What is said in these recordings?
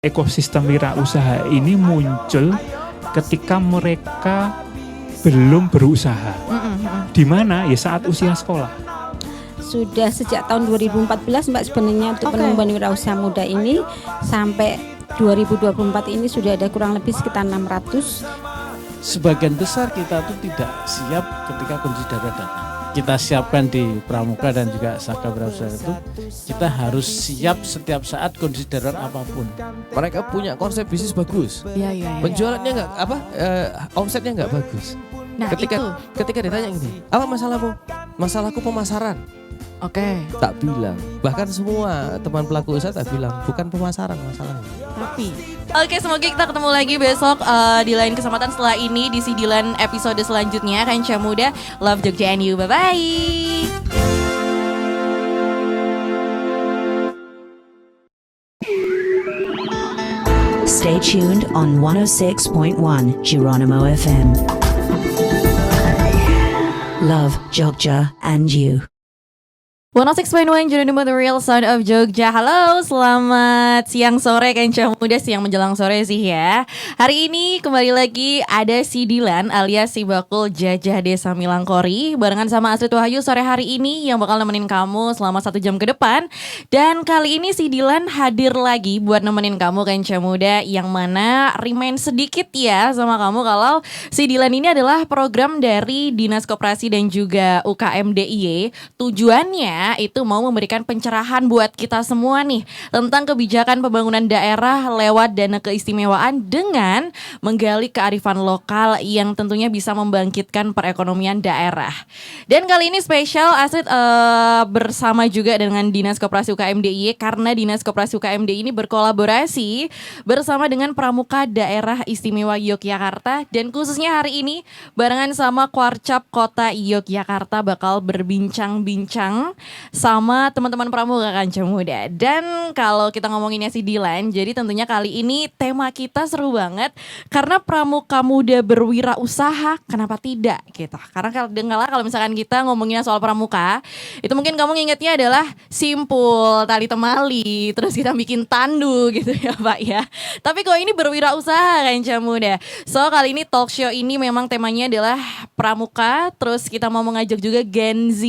ekosistem wirausaha ini muncul ketika mereka belum berusaha. Di mana ya saat usia sekolah. Sudah sejak tahun 2014 Mbak sebenarnya untuk pengembangan wirausaha muda ini sampai 2024 ini sudah ada kurang lebih sekitar 600. Sebagian besar kita tuh tidak siap ketika kondisi darurat datang. Kita siapkan di Pramuka dan juga Saka Wirausaha itu, kita harus siap setiap saat kondisi darurat apapun. Mereka punya konsep bisnis bagus. Iya. Penjualannya nggak omsetnya nggak bagus. Nah, ketika ditanya gini, apa masalahmu? Masalahku pemasaran. Oke. Tak bilang. Bahkan semua teman pelaku usaha tak bilang, bukan pemasaran masalahnya. Tapi Oke, semoga kita ketemu lagi besok di lain kesempatan setelah ini di Sidilan episode selanjutnya. Kanca Muda, love Jogja and you, bye-bye. Stay tuned on 106.1 Geronimo FM. Love Jogja and you. 106.1 Geronimo, the real sound of Jogja. Halo, selamat siang sore Kanca Muda, siang menjelang sore sih ya. Hari ini kembali lagi ada Sidilan alias Si Bakul Jajah Desa Milangkori barengan sama Astrid Wahyu sore hari ini yang bakal nemenin kamu selama 1 jam ke depan. Dan kali ini Sidilan hadir lagi buat nemenin kamu Kanca Muda, yang mana remind sedikit ya sama kamu kalau Sidilan ini adalah program dari Dinas Koperasi dan juga UKM DIY. Tujuannya itu mau memberikan pencerahan buat kita semua nih tentang kebijakan pembangunan daerah lewat dana keistimewaan dengan menggali kearifan lokal yang tentunya bisa membangkitkan perekonomian daerah. Dan kali ini spesial Astrid bersama juga dengan Dinas Koperasi UKM DIY, karena Dinas Koperasi UKM DIY ini berkolaborasi bersama dengan Pramuka Daerah Istimewa Yogyakarta, dan khususnya hari ini barengan sama Kwarcap Kota Yogyakarta bakal berbincang-bincang sama teman-teman Pramuka Kanca Muda. Dan kalau kita ngomonginnya Sidilan, jadi tentunya kali ini tema kita seru banget karena Pramuka Muda berwirausaha, kenapa tidak gitu. Karena kalau misalkan kita ngomonginnya soal pramuka, itu mungkin kamu ingetnya adalah simpul, tali temali, terus kita bikin tandu gitu ya Pak ya. Tapi kok ini berwirausaha Kanca Muda. So kali ini talk show ini memang temanya adalah pramuka, terus kita mau mengajak juga Gen Z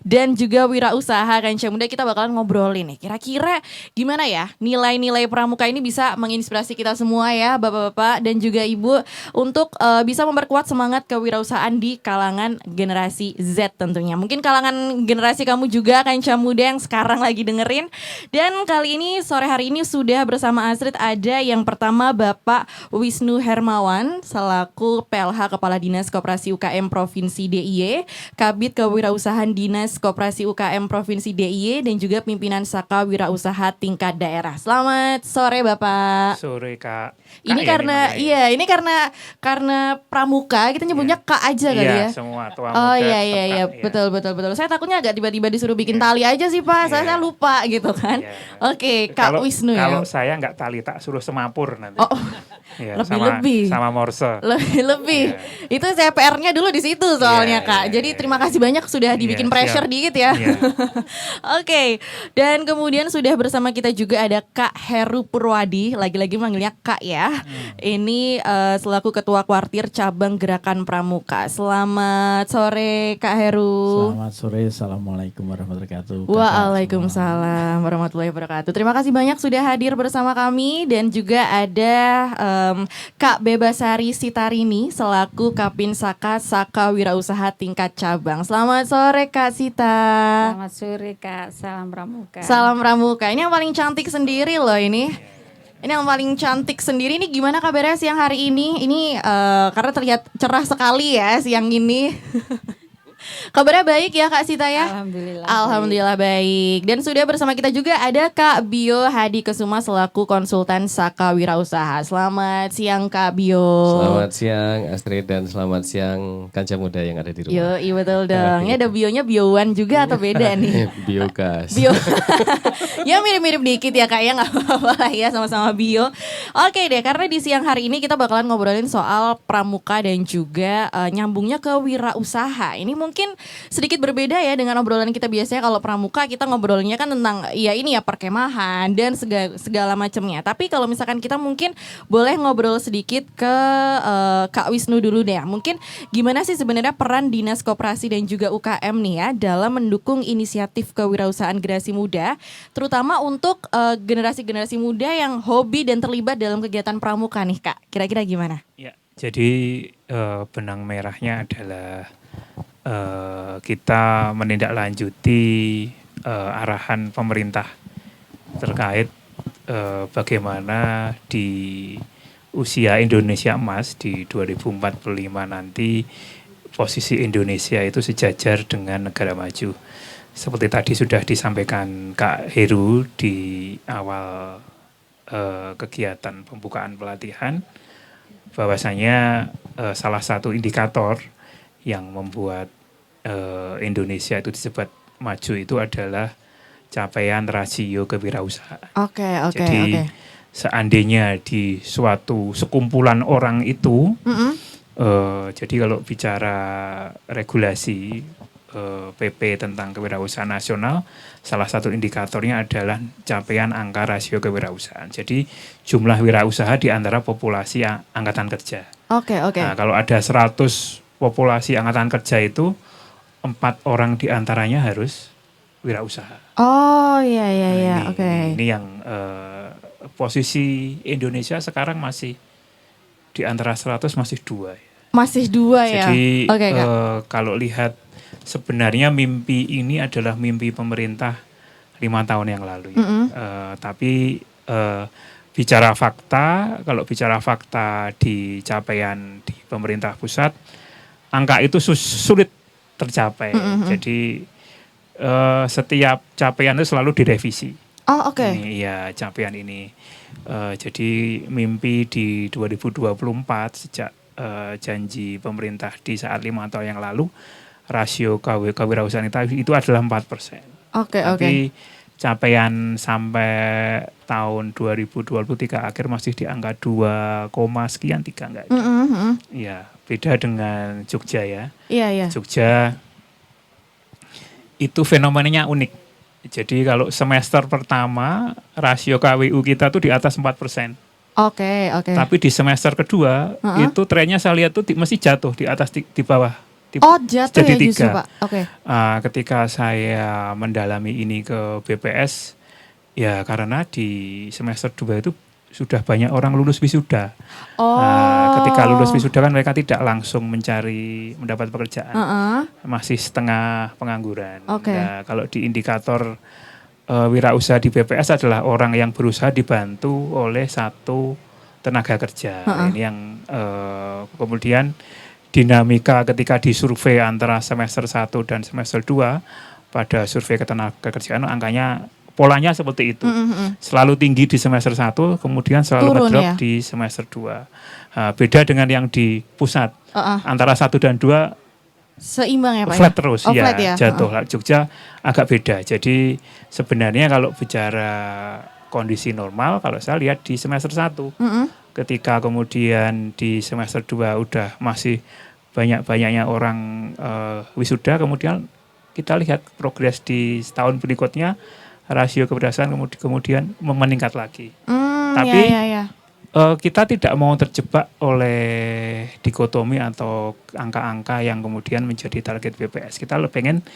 dan juga wirausaha Kanca Muda. Kita bakalan ngobrolin nih kira-kira gimana ya nilai-nilai pramuka ini bisa menginspirasi kita semua ya bapak-bapak dan juga ibu untuk bisa memperkuat semangat kewirausahaan di kalangan generasi Z tentunya. Mungkin kalangan generasi kamu juga Kanca Muda yang sekarang lagi dengerin. Dan kali ini sore hari ini sudah bersama Astrid ada yang pertama Bapak Wisnu Hermawan selaku PLH Kepala Dinas Koperasi UKM Provinsi DIY, Kabid Kewirausahaan Dinas Koperasi UKM Provinsi DIY, dan juga pimpinan Saka Wirausaha tingkat daerah. Selamat sore Bapak. Sore Kak. Ini karena ini karena pramuka kita nyebutnya Kak aja kali ya. Iya, semua tua muda. Oh iya, betul. Saya takutnya agak tiba-tiba disuruh bikin tali aja sih Pak. Saya lupa gitu kan. Oke, Kak Wisnu ya. Kalau saya nggak tali, tak suruh semapur nanti. Oh. Ya, lebih sama morse. Lebih. Itu saya PR-nya dulu di situ soalnya Kak. Jadi terima kasih banyak sudah dibikin pressure dikit ya. Oke. Dan kemudian sudah bersama kita juga ada Kak Heru Purwadi, lagi-lagi manggilnya Kak ya. Ini selaku Ketua Kuartir Cabang Gerakan Pramuka. Selamat sore Kak Heru. Selamat sore, assalamualaikum warahmatullahi wabarakatuh. Waalaikumsalam warahmatullahi wabarakatuh. Terima kasih banyak sudah hadir bersama kami. Dan juga ada Kak Bebasari Sitarini selaku Kapin Saka Wirausaha tingkat cabang. Selamat sore Kak Sita. Selamat sore Kak, salam pramuka. Salam pramuka. Ini yang paling cantik sendiri loh ini. Ini yang paling cantik sendiri. Ini gimana kabarnya siang hari ini? Ini karena terlihat cerah sekali ya siang ini. Kabarnya baik ya Kak Sita ya? Alhamdulillah baik. Dan sudah bersama kita juga ada Kak Bio Hadi Kesuma selaku konsultan Saka Wirausaha. Selamat siang Kak Bio. Selamat siang Astrid dan selamat siang Kanca Muda yang ada di rumah. Yo, iya betul dong. Ini ada bionya biowan juga atau beda nih? Biogas. Bio. Ya mirip-mirip dikit ya Kak ya, nggak apa-apa lah ya, sama-sama bio. Oke deh, karena di siang hari ini kita bakalan ngobrolin soal pramuka dan juga nyambungnya ke wirausaha. Ini mungkin mungkin sedikit berbeda ya dengan obrolan kita biasanya. Kalau pramuka kita ngobrolnya kan tentang ya ini ya perkemahan dan segala macamnya. Tapi kalau misalkan kita mungkin boleh ngobrol sedikit ke Kak Wisnu dulu deh. Mungkin gimana sih sebenarnya peran Dinas Koperasi dan juga UKM nih ya dalam mendukung inisiatif kewirausahaan generasi muda, terutama untuk generasi-generasi muda yang hobi dan terlibat dalam kegiatan pramuka nih Kak. Kira-kira gimana? Ya, jadi benang merahnya adalah kita menindaklanjuti arahan pemerintah terkait bagaimana di usia Indonesia Emas di 2045 nanti posisi Indonesia itu sejajar dengan negara maju. Seperti tadi sudah disampaikan Kak Heru di awal kegiatan pembukaan pelatihan, bahwasanya salah satu indikator yang membuat Indonesia itu disebut maju itu adalah capaian rasio kewirausahaan. Jadi seandainya di suatu sekumpulan orang itu, jadi kalau bicara regulasi PP tentang kewirausahaan nasional, salah satu indikatornya adalah capaian angka rasio kewirausahaan. Jadi jumlah wirausaha di antara populasi angkatan kerja. Nah, kalau ada 100 populasi angkatan kerja itu 4 orang di antaranya harus wirausaha. Ini yang posisi Indonesia sekarang masih di antara 100 masih 2 ya. Masih 2 ya. Jadi kalau lihat sebenarnya mimpi ini adalah mimpi pemerintah 5 tahun yang lalu ya. Tapi bicara fakta, kalau bicara fakta di capaian di pemerintah pusat, angka itu sulit tercapai. Jadi setiap capaian itu selalu direvisi. Ini ya capaian ini. Jadi mimpi di 2024 sejak janji pemerintah di saat 5 tahun yang lalu, rasio kewirausahaan itu adalah 4%. Tapi capaian sampai tahun 2023 akhir masih di angka 2, sekian 3 enggak. Ya, beda dengan Jogja ya. Jogja itu fenomenanya unik. Jadi kalau semester pertama rasio KWU kita tuh di atas 4%. Tapi di semester kedua itu trennya saya lihat tuh masih jatuh di atas di bawah. Jatuh jadi ya 3. justru Pak. Ketika saya mendalami ini ke BPS, ya karena di semester 2 itu sudah banyak orang lulus wisuda. Ketika lulus wisuda kan mereka tidak langsung mendapat pekerjaan, masih setengah pengangguran. Nah, kalau di indikator wirausaha di BPS adalah orang yang berusaha dibantu oleh satu tenaga kerja. Ini yang kemudian dinamika ketika disurvei antara semester 1 dan semester 2 pada survei ketenagakerjaan angkanya polanya seperti itu. Selalu tinggi di semester 1, kemudian selalu ngedrop di semester 2. Beda dengan yang di pusat. Antara 1 dan 2 seimbang ya Pak? Flat terus ya, flat ya? Jatuh. Jogja agak beda. Jadi sebenarnya kalau bicara kondisi normal, kalau saya lihat di semester 1. Ketika kemudian di semester 2 udah masih banyak-banyaknya orang wisuda, kemudian kita lihat progres di tahun berikutnya rasio keberhasilan kemudian meningkat lagi. Tapi kita tidak mau terjebak oleh dikotomi atau angka-angka yang kemudian menjadi target BPS. Kita pengen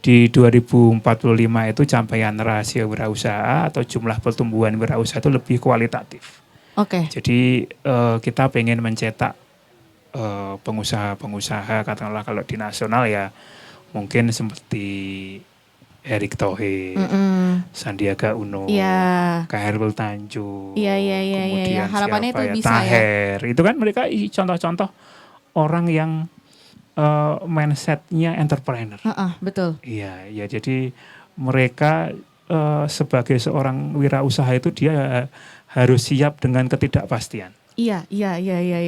di 2045 itu capaian rasio wirausaha atau jumlah pertumbuhan wirausaha itu lebih kualitatif. Jadi kita pengen mencetak pengusaha-pengusaha, katakanlah kalau di nasional ya mungkin seperti Erick Thohir, Sandiaga Uno, Khairul Tanjung, kemudian harapannya siapa itu ya, bisa Taher, itu kan mereka contoh-contoh orang yang mindsetnya entrepreneur. Betul. Iya, ya jadi mereka sebagai seorang wirausaha itu dia harus siap dengan ketidakpastian. Iya.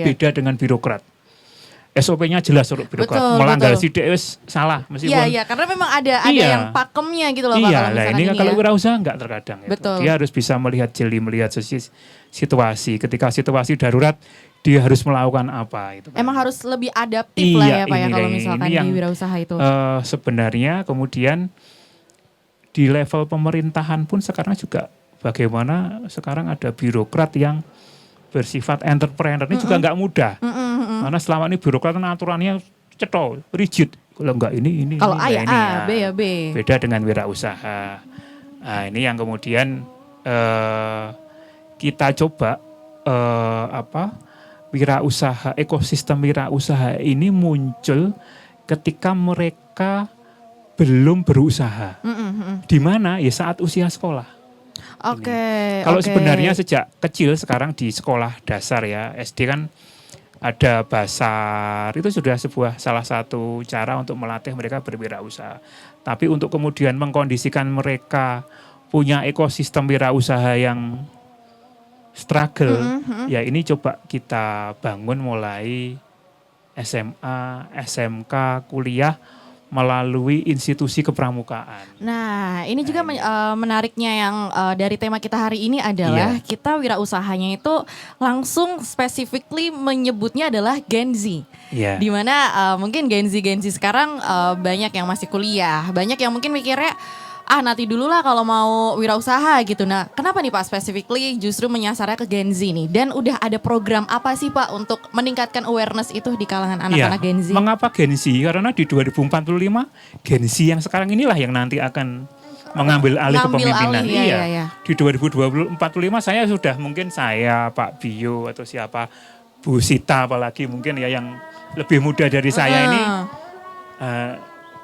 Beda dengan birokrat. SOP-nya jelas urut birokrat. Betul, Melanggar betul. sidik wis salah meskipun. Iya, karena memang ada Iya. yang pakemnya gitu loh Pak. Iya, kalau lah misalkan ini kan kalau ya. wirausaha enggak terkadang itu. Betul. Dia harus bisa melihat jeli, melihat situasi. Ketika situasi darurat, dia harus melakukan apa itu. kan. Emang harus lebih adaptif lah Iya, ya Pak ya ini kalau lah, misalkan ini di yang, wirausaha itu. Sebenarnya kemudian di level pemerintahan pun sekarang juga bagaimana sekarang ada birokrat yang bersifat entrepreneur ini juga nggak mudah. Karena selama ini birokrat kan aturannya cetol, rigid. Kalau enggak ini Kalau A nah ya ini A, B ya B. Beda dengan wirausaha. Nah, ini yang kemudian kita coba wirausaha, ekosistem wirausaha ini muncul ketika mereka belum berusaha. Di mana ya saat usia sekolah. Oke. Kalau oke. sebenarnya sejak kecil sekarang di sekolah dasar ya, SD kan ada basar, itu sudah salah satu cara untuk melatih mereka berwirausaha. Tapi untuk kemudian mengkondisikan mereka punya ekosistem wirausaha yang struggle, ya ini coba kita bangun mulai SMA, SMK, kuliah melalui institusi kepramukaan. Nah, ini juga menariknya yang dari tema kita hari ini adalah Iya. kita wirausahanya itu langsung specifically menyebutnya adalah Gen Z. Ya. Dimana mungkin Gen Z sekarang banyak yang masih kuliah, banyak yang mungkin mikirnya nanti dulu lah kalau mau wirausaha gitu. Nah, kenapa nih Pak specifically justru menyasarnya ke Gen Z nih? Dan udah ada program apa sih Pak untuk meningkatkan awareness itu di kalangan anak-anak Gen Z? Mengapa Gen Z? Karena di 2045 Gen Z yang sekarang inilah yang nanti akan mengambil alih kepemimpinan. Iya. Di 2045 saya sudah mungkin saya Pak Bio atau siapa Bu Sita apalagi mungkin ya yang lebih muda dari saya ini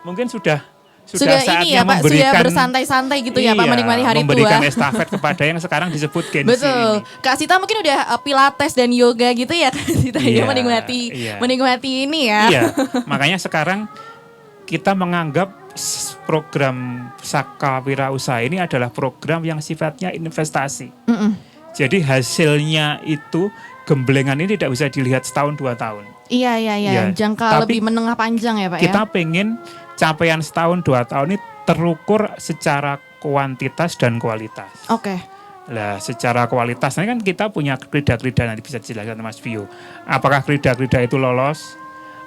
mungkin sudah saatnya ini ya Pak, memberikan, sudah bersantai-santai gitu ya Pak menikmati hari tua. memberikan estafet kepada yang sekarang disebut Gen Z Betul. ini. Kak Sita mungkin udah pilates dan yoga gitu ya Kak Sita ya Iya, menikmati ini ya. Iya, makanya sekarang kita menganggap program Saka Wirausaha ini adalah program yang sifatnya investasi. Jadi hasilnya itu gemblengan ini tidak bisa dilihat setahun 2 tahun. Iya. Iya, Jangka tapi lebih menengah panjang ya Pak Kita ya. pengen capaian setahun 2 tahun ini terukur secara kuantitas dan kualitas. Oke. Lah secara kualitas ini kan kita punya krida-krida nanti bisa dijelaskan Mas Bio. Apakah krida-krida itu lolos?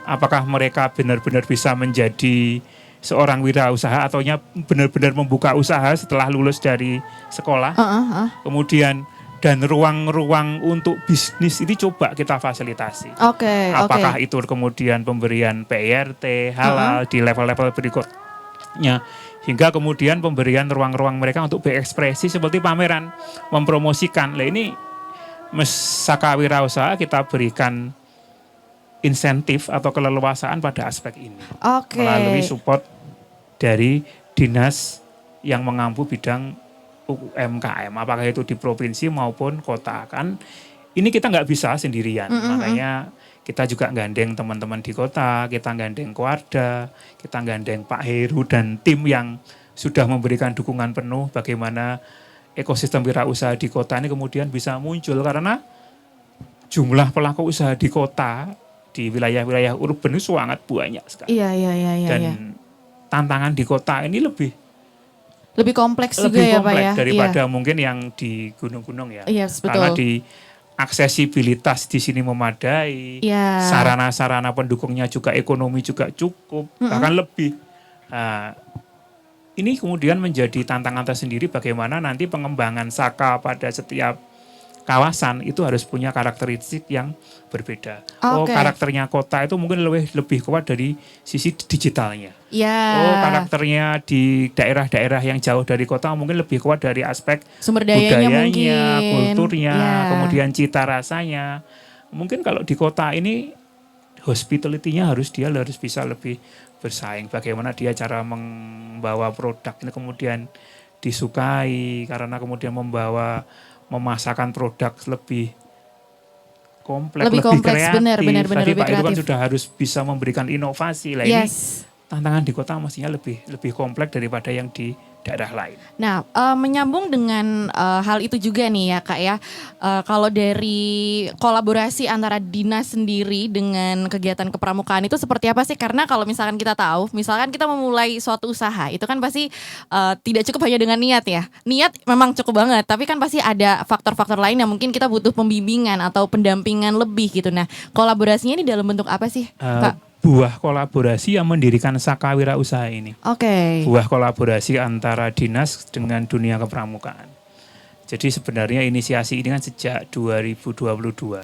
Apakah mereka benar-benar bisa menjadi seorang wirausaha ataunya benar-benar membuka usaha setelah lulus dari sekolah? Kemudian dan ruang-ruang untuk bisnis ini coba kita fasilitasi. Oke. Apakah itu kemudian pemberian PRT, halal di level-level berikutnya. Hingga kemudian pemberian ruang-ruang mereka untuk berekspresi seperti pameran, mempromosikan. Nah ini Saka Wirausaha kita berikan insentif atau keleluasaan pada aspek ini. Oke. Melalui support dari dinas yang mengampu bidang UMKM, apakah itu di provinsi maupun kota. Kan ini kita nggak bisa sendirian, makanya kita juga gandeng teman-teman di kota, kita gandeng Kuarda, kita gandeng Pak Heru dan tim yang sudah memberikan dukungan penuh bagaimana ekosistem wirausaha di kota ini kemudian bisa muncul karena jumlah pelaku usaha di kota di wilayah-wilayah urban itu sangat banyak sekali. Iya. Dan tantangan di kota ini lebih kompleks juga ya Pak ya. daripada mungkin yang di gunung-gunung ya. Yes, Karena betul. di aksesibilitas di sini memadai, Iya. sarana-sarana pendukungnya juga ekonomi juga cukup, bahkan lebih. Nah, ini kemudian menjadi tantangan tersendiri bagaimana nanti pengembangan Saka pada setiap kawasan itu harus punya karakteristik yang berbeda. Oh, Oke. karakternya kota itu mungkin lebih kuat dari sisi digitalnya. Iya. Oh, karakternya di daerah-daerah yang jauh dari kota mungkin lebih kuat dari aspek Sumber dayanya budayanya, mungkin. kulturnya, Iya. kemudian cita rasanya. Mungkin kalau di kota ini hospitality-nya harus bisa lebih bersaing. Bagaimana dia cara membawa produk ini kemudian disukai karena kemudian memasarkan produk lebih kompleks, Lebih kompleks, kreatif. benar, Tadi lebih Pak itu kan kreatif. sudah harus bisa memberikan inovasi. Lah ini Yes. tantangan di kota mestinya lebih kompleks daripada yang di daerah lain. Nah, menyambung dengan hal itu juga nih ya Kak ya. Kalau dari kolaborasi antara dinas sendiri dengan kegiatan kepramukaan itu seperti apa sih? Karena kalau misalkan kita tahu, misalkan kita memulai suatu usaha, itu kan pasti tidak cukup hanya dengan niat ya. Niat memang cukup banget, tapi kan pasti ada faktor-faktor lain yang mungkin kita butuh pembimbingan atau pendampingan lebih gitu. Nah, kolaborasinya ini dalam bentuk apa sih, Kak? Buah kolaborasi yang mendirikan Saka Wirausaha ini. Oke. Buah kolaborasi antara dinas dengan dunia kepramukaan. Jadi sebenarnya inisiasi ini kan sejak 2022.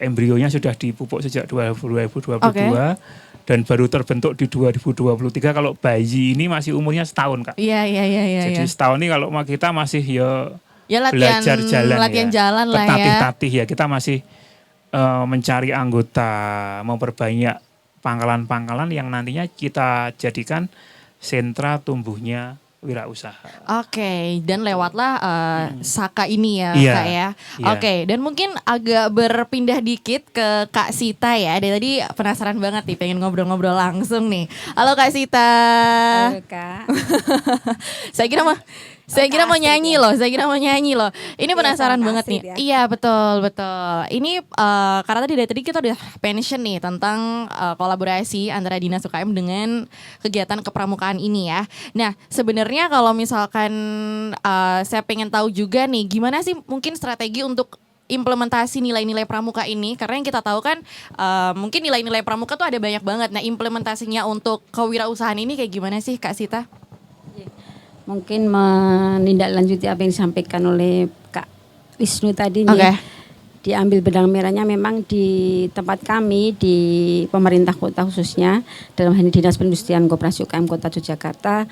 Embrionya sudah dipupuk sejak 2022 dan baru terbentuk di 2023. Kalau bayi ini masih umurnya setahun, Kak. Iya. Jadi setahun ini kalau kita masih Ya belajar jalan jalan lah ya. Bertatih-tatih ya, kita masih mencari anggota, memperbanyak pangkalan-pangkalan yang nantinya kita jadikan sentra tumbuhnya wirausaha. Oke, dan lewatlah Saka ini ya Iya, Kak ya. iya. Oke, dan mungkin agak berpindah dikit ke Kak Sita ya. Dari tadi penasaran banget nih, pengen ngobrol-ngobrol langsung nih. Halo Kak Sita. Halo, Kak. Saya kira mau nyanyi loh. Ini penasaran sama banget nih. Astrid ya. Iya, betul. Ini karena dari tadi kita udah mention nih tentang kolaborasi antara Dinas UKM dengan kegiatan kepramukaan ini ya. Nah, sebenarnya kalau misalkan saya pengen tahu juga nih, gimana sih mungkin strategi untuk implementasi nilai-nilai pramuka ini, karena yang kita tahu kan mungkin nilai-nilai pramuka tuh ada banyak banget. Nah, implementasinya untuk kewirausahaan ini kayak gimana sih Kak Sita? Mungkin menindaklanjuti apa yang disampaikan oleh Kak Wisnu tadi nih. Oke. Diambil benang merahnya memang di tempat kami di pemerintah kota khususnya dalam hal ini Dinas Perindustrian Koperasi UKM Kota Yogyakarta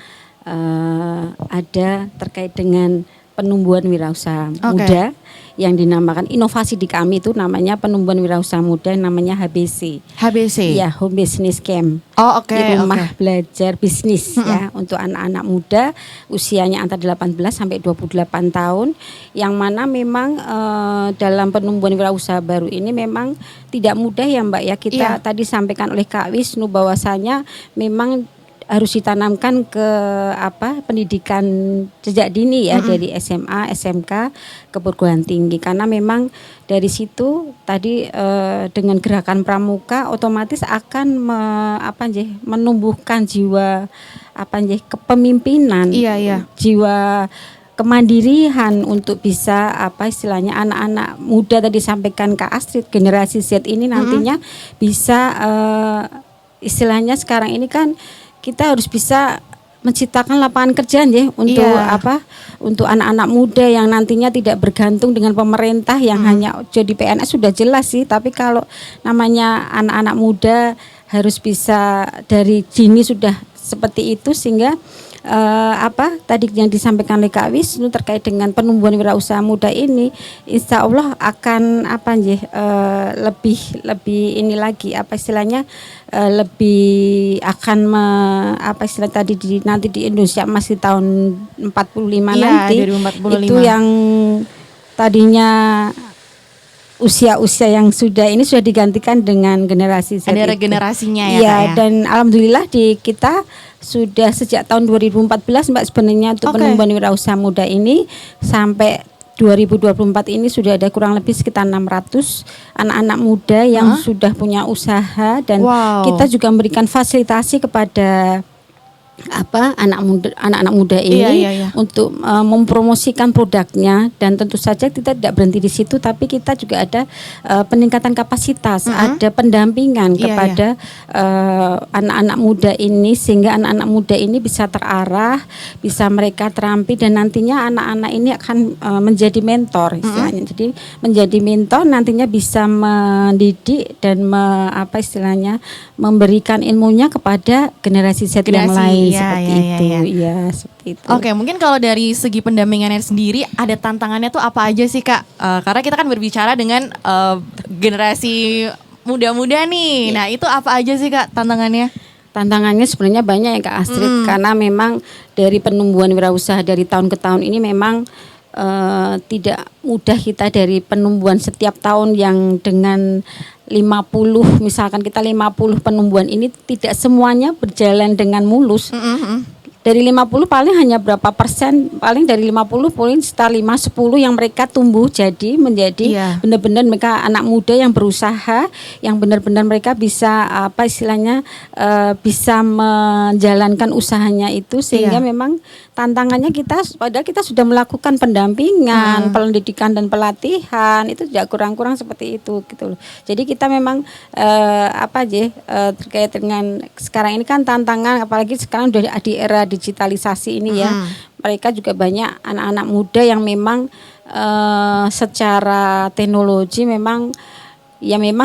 ada terkait dengan penumbuhan wirausaha muda yang dinamakan inovasi di kami itu namanya penumbuhan wirausaha muda namanya HBC. HBC. Ya, Home Business Camp. Oh, oke. Di rumah belajar bisnis ya untuk anak-anak muda usianya antara 18 sampai 28 tahun yang mana memang dalam penumbuhan wirausaha baru ini memang tidak mudah ya Mbak ya. Kita tadi sampaikan oleh Kak Wisnu bahwasanya memang harus ditanamkan ke pendidikan sejak dini ya dari SMA, SMK ke perguruan tinggi karena memang dari situ tadi dengan gerakan pramuka otomatis akan menumbuhkan jiwa kepemimpinan, jiwa kemandirian untuk bisa istilahnya anak-anak muda tadi sampaikan Kak Astrid generasi Z ini nantinya bisa istilahnya sekarang ini kan kita harus bisa menciptakan lapangan kerja ya untuk untuk anak-anak muda yang nantinya tidak bergantung dengan pemerintah yang hanya jadi PNS sudah jelas sih, tapi kalau namanya anak-anak muda harus bisa dari dini sudah seperti itu sehingga tadi yang disampaikan oleh Kak Wisnu terkait dengan penumbuhan wirausaha muda ini insya Allah akan lebih ini lagi lebih akan istilah tadi nanti di Indonesia masih tahun 45 nanti 2045. itu yang tadinya usia-usia yang sudah digantikan dengan generasi Z. Ada regenerasinya ya Kak ya. ya. Dan alhamdulillah di kita sudah sejak tahun 2014 Mbak sebenarnya untuk penumbuhan wirausaha muda ini sampai 2024 ini sudah ada kurang lebih sekitar 600 anak-anak muda yang sudah punya usaha dan kita juga memberikan fasilitasi kepada anak-anak muda ini untuk mempromosikan produknya dan tentu saja kita tidak berhenti di situ tapi kita juga ada peningkatan kapasitas, ada pendampingan kepada anak-anak muda ini sehingga anak-anak muda ini bisa terarah, bisa mereka terampil dan nantinya anak-anak ini akan menjadi mentor istilahnya. Jadi menjadi mentor nantinya bisa mendidik dan memberikan ilmunya kepada generasi Z yang lain. Seperti itu. Oke, mungkin kalau dari segi pendampingannya sendiri ada tantangannya tuh apa aja sih Kak? Karena kita kan berbicara dengan generasi muda-muda nih. Nah itu apa aja sih Kak tantangannya? Tantangannya sebenarnya banyak ya Kak Astrid karena memang dari penumbuhan wirausaha dari tahun ke tahun ini memang tidak mudah kita dari penumbuhan setiap tahun yang dengan 50 misalkan kita 50 penumbuhan ini tidak semuanya berjalan dengan mulus. dari 50 paling hanya berapa persen, paling dari 50 paling sekitar 5-10 yang mereka tumbuh jadi menjadi benar-benar mereka anak muda yang berusaha, yang benar-benar mereka bisa apa istilahnya bisa menjalankan usahanya itu, sehingga memang tantangannya padahal kita sudah melakukan pendampingan, pendidikan dan pelatihan itu tidak kurang-kurang seperti itu gitu loh. Jadi kita memang terkait dengan sekarang ini kan tantangan, apalagi sekarang udah di era digitalisasi ini ya, mereka juga banyak anak-anak muda yang memang secara teknologi memang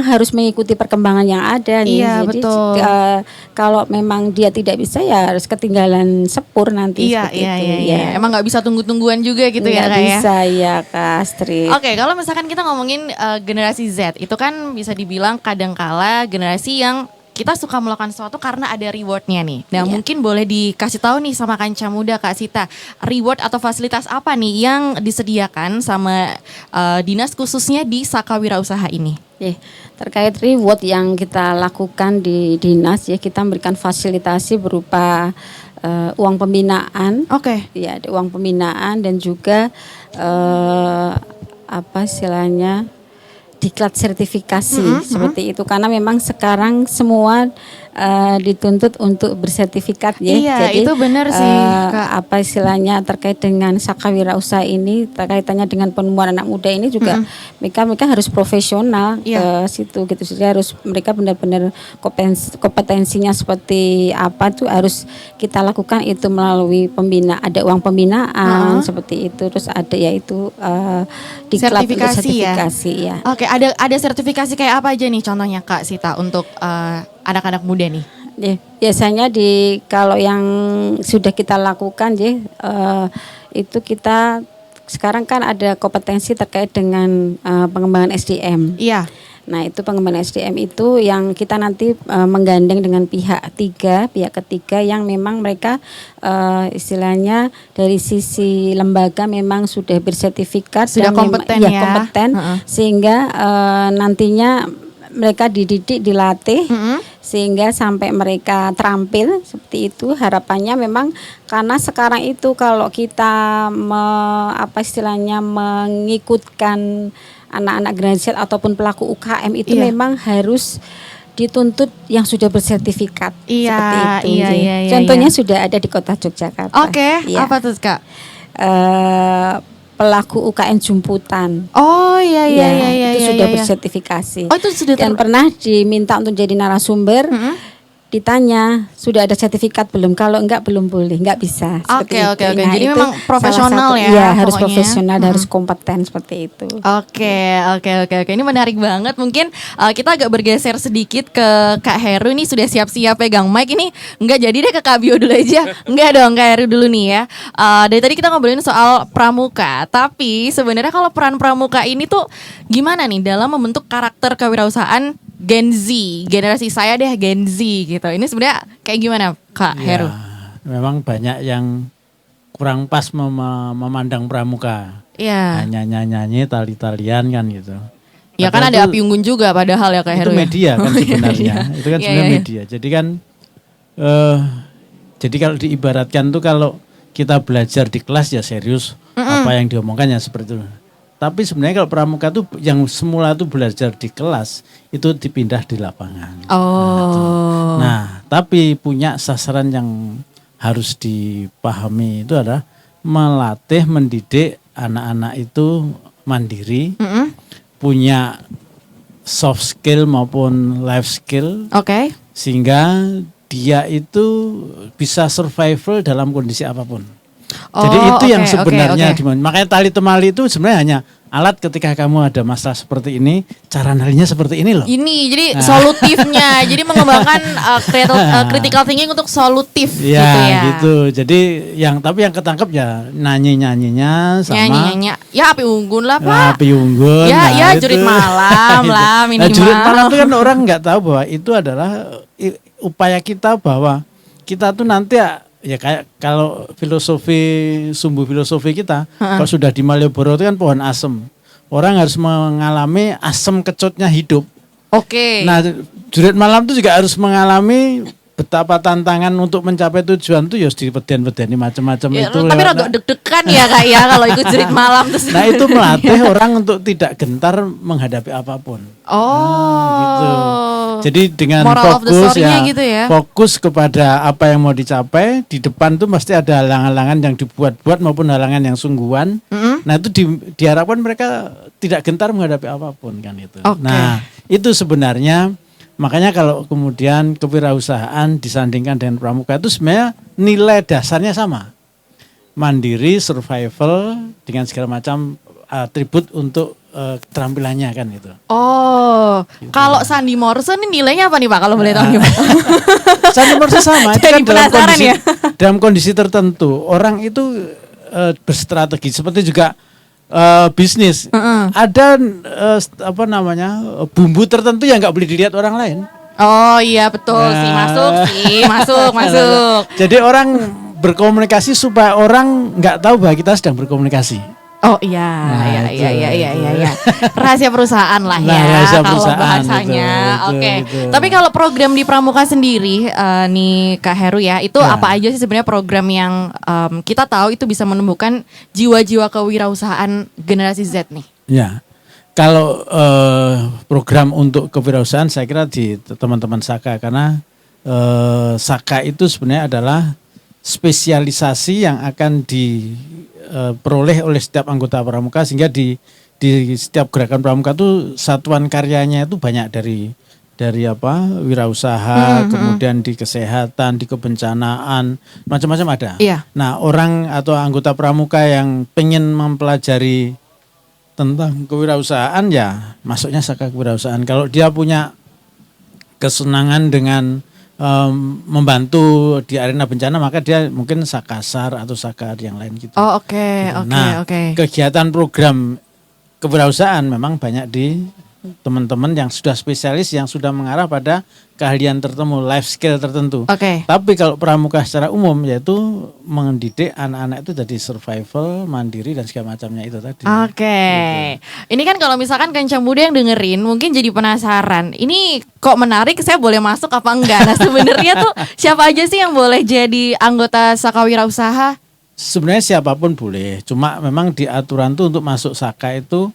harus mengikuti perkembangan yang ada nih. Jadi betul. Kalau memang dia tidak bisa ya harus ketinggalan sepur nanti seperti itu. Iya. Emang nggak bisa tunggu-tungguan juga gitu ya Kak ya? Bisa ya Kak Astrid. Oke, kalau misalkan kita ngomongin generasi Z, itu kan bisa dibilang kadangkala generasi yang kita suka melakukan sesuatu karena ada rewardnya nih. Nah mungkin boleh dikasih tahu nih sama Kancah Muda Kak Sita, reward atau fasilitas apa nih yang disediakan sama dinas khususnya di Saka Wira Usaha ini? Terkait reward yang kita lakukan di dinas ya, kita memberikan fasilitasi berupa uang pembinaan. Ya, ada uang pembinaan dan juga diklat sertifikasi seperti itu, karena memang sekarang semua dituntut untuk bersertifikat ya. Iya, jadi itu benar sih Kak. Terkait dengan Saka Wira Usaha ini, terkaitannya dengan penemuan anak muda ini juga mereka harus profesional ke situ gitu. Jadi mereka benar-benar kompetensinya seperti apa tuh harus kita lakukan itu melalui ada uang pembinaan seperti itu, terus ada yaitu diklat sertifikasi ya. Oke, ada sertifikasi kayak apa aja nih contohnya Kak Sita untuk anak-anak muda nih? Biasanya kalau yang sudah kita lakukan itu kita sekarang kan ada kompetensi terkait dengan pengembangan SDM. Iya. Nah itu pengembangan SDM itu yang kita nanti menggandeng dengan pihak ketiga yang memang mereka istilahnya dari sisi lembaga memang sudah bersertifikat, sudah kompeten kompeten, sehingga nantinya mereka dididik, dilatih sehingga sampai mereka terampil seperti itu. Harapannya memang karena sekarang itu kalau kita mengikutkan anak-anak graduate ataupun pelaku UKM itu memang harus dituntut yang sudah bersertifikat seperti itu. Contohnya sudah ada di Kota Yogyakarta. Apa tuh Kak? Pelaku UKM jumputan. Itu sudah bersertifikasi. Itu sudah dan pernah diminta untuk jadi narasumber. Ditanya sudah ada sertifikat belum? Kalau enggak belum boleh, enggak bisa. Oke. Jadi memang profesional ya. Harus profesional, harus kompeten seperti itu. Oke. Ini menarik banget. Mungkin kita agak bergeser sedikit ke Kak Heru. Ini sudah siap-siap pegang mic. Ini enggak jadi deh ke Kak Bio dulu aja. Enggak dong, Kak Heru dulu nih ya. Dari tadi kita ngobrolin soal pramuka. Tapi sebenarnya kalau peran pramuka ini tuh gimana nih dalam membentuk karakter kewirausahaan Gen Z, generasi saya deh Gen Z gitu. Ini sebenarnya kayak gimana Kak Heru? Memang banyak yang kurang pas memandang pramuka. Hanya nyanyi tali-talian kan gitu. Ya kan ada api unggun juga padahal ya Kak Heru. Itu media kan sebenarnya. Itu kan sebenarnya media. Jadi kan jadi kalau diibaratkan tuh kalau kita belajar di kelas ya serius apa yang diomongkan ya seperti itu. Tapi sebenarnya kalau pramuka tuh yang semula tuh belajar di kelas itu dipindah di lapangan. Nah, tapi punya sasaran yang harus dipahami itu adalah melatih, mendidik anak-anak itu mandiri, punya soft skill maupun life skill, sehingga dia itu bisa survival dalam kondisi apapun. Jadi itu yang sebenarnya makanya tali temali itu sebenarnya hanya alat ketika kamu ada masalah seperti ini, cara nalinya seperti ini loh. Ini jadi solutifnya, jadi mengembangkan critical thinking untuk solutif gitu ya. Gitu. Jadi tapi yang ketangkep ya nyanyinya sama ya api unggun lah Pak. Api unggun. Ya jurit malam lah minimal. Jurit malam itu kan orang nggak tahu bahwa itu adalah upaya kita bahwa kita tuh nanti ya kayak kalau sumbu filosofi kita, kalau sudah di Malioboro itu kan pohon asem. Orang harus mengalami asem kecutnya hidup. Nah, jurit malam itu juga harus mengalami betapa tantangan untuk mencapai tujuan tuh ya di peden-pedeni macam-macam Ya, itu. tapi rada deg-degan ya Kak ya kalau ikut jerit malam terus. Nah itu melatih orang untuk tidak gentar menghadapi apapun. Gitu. Jadi dengan Moral of the fokus story-nya gitu ya. fokus kepada apa yang mau dicapai, di depan tuh mesti ada halangan-halangan yang dibuat-buat maupun halangan yang sungguhan. Nah itu diharapkan mereka tidak gentar menghadapi apapun kan itu. Nah itu sebenarnya makanya kalau kemudian kewirausahaan disandingkan dengan pramuka itu sebenarnya nilai dasarnya sama. Mandiri, survival dengan segala macam atribut untuk keterampilannya kan itu. Gitu. Kalau Sandy Morrison ini nilainya apa nih Pak kalau boleh tahu nih Pak? Sandy Morrison sama, itu Jadi kan penasaran ya. dalam kondisi tertentu orang itu berstrategi seperti juga bisnis. Ada bumbu tertentu yang nggak boleh dilihat orang lain. Oh iya betul sih, masuk. Jadi orang berkomunikasi supaya orang nggak tahu bahwa kita sedang berkomunikasi. Oh iya. Rahasia perusahaan lah ya rahasia kalau perusahaan, bahasanya. betul, Oke. betul. Tapi kalau program di Pramuka sendiri nih Kak Heru ya, itu apa aja sih sebenarnya program yang kita tahu itu bisa menumbuhkan jiwa-jiwa kewirausahaan generasi Z nih? Ya. Kalau program untuk kewirausahaan saya kira di teman-teman Saka karena Saka itu sebenarnya adalah spesialisasi yang akan diperoleh oleh setiap anggota pramuka sehingga di setiap gerakan pramuka itu satuan karyanya itu banyak dari wirausaha, kemudian di kesehatan, di kebencanaan, macam-macam ada. Iya. Nah, orang atau anggota pramuka yang pengen mempelajari tentang kewirausahaan ya masuknya Saka kewirausahaan. Kalau dia punya kesenangan dengan membantu di arena bencana maka dia mungkin Sakasar atau Saka yang lain gitu. Oh oke. Kegiatan program kewirausahaan memang banyak di teman-teman yang sudah spesialis yang sudah mengarah pada keahlian tertentu, life skill tertentu. Oke. Tapi kalau pramuka secara umum yaitu mendidik anak-anak itu jadi survival, mandiri dan segala macamnya itu tadi. Oke. Ini kan kalau misalkan Kencang Muda yang dengerin mungkin jadi penasaran. Ini kok menarik, saya boleh masuk apa enggak? Nah, sebenarnya tuh siapa aja sih yang boleh jadi anggota Saka Wirausaha? Sebenarnya siapapun boleh. Cuma memang di aturan tuh untuk masuk Saka itu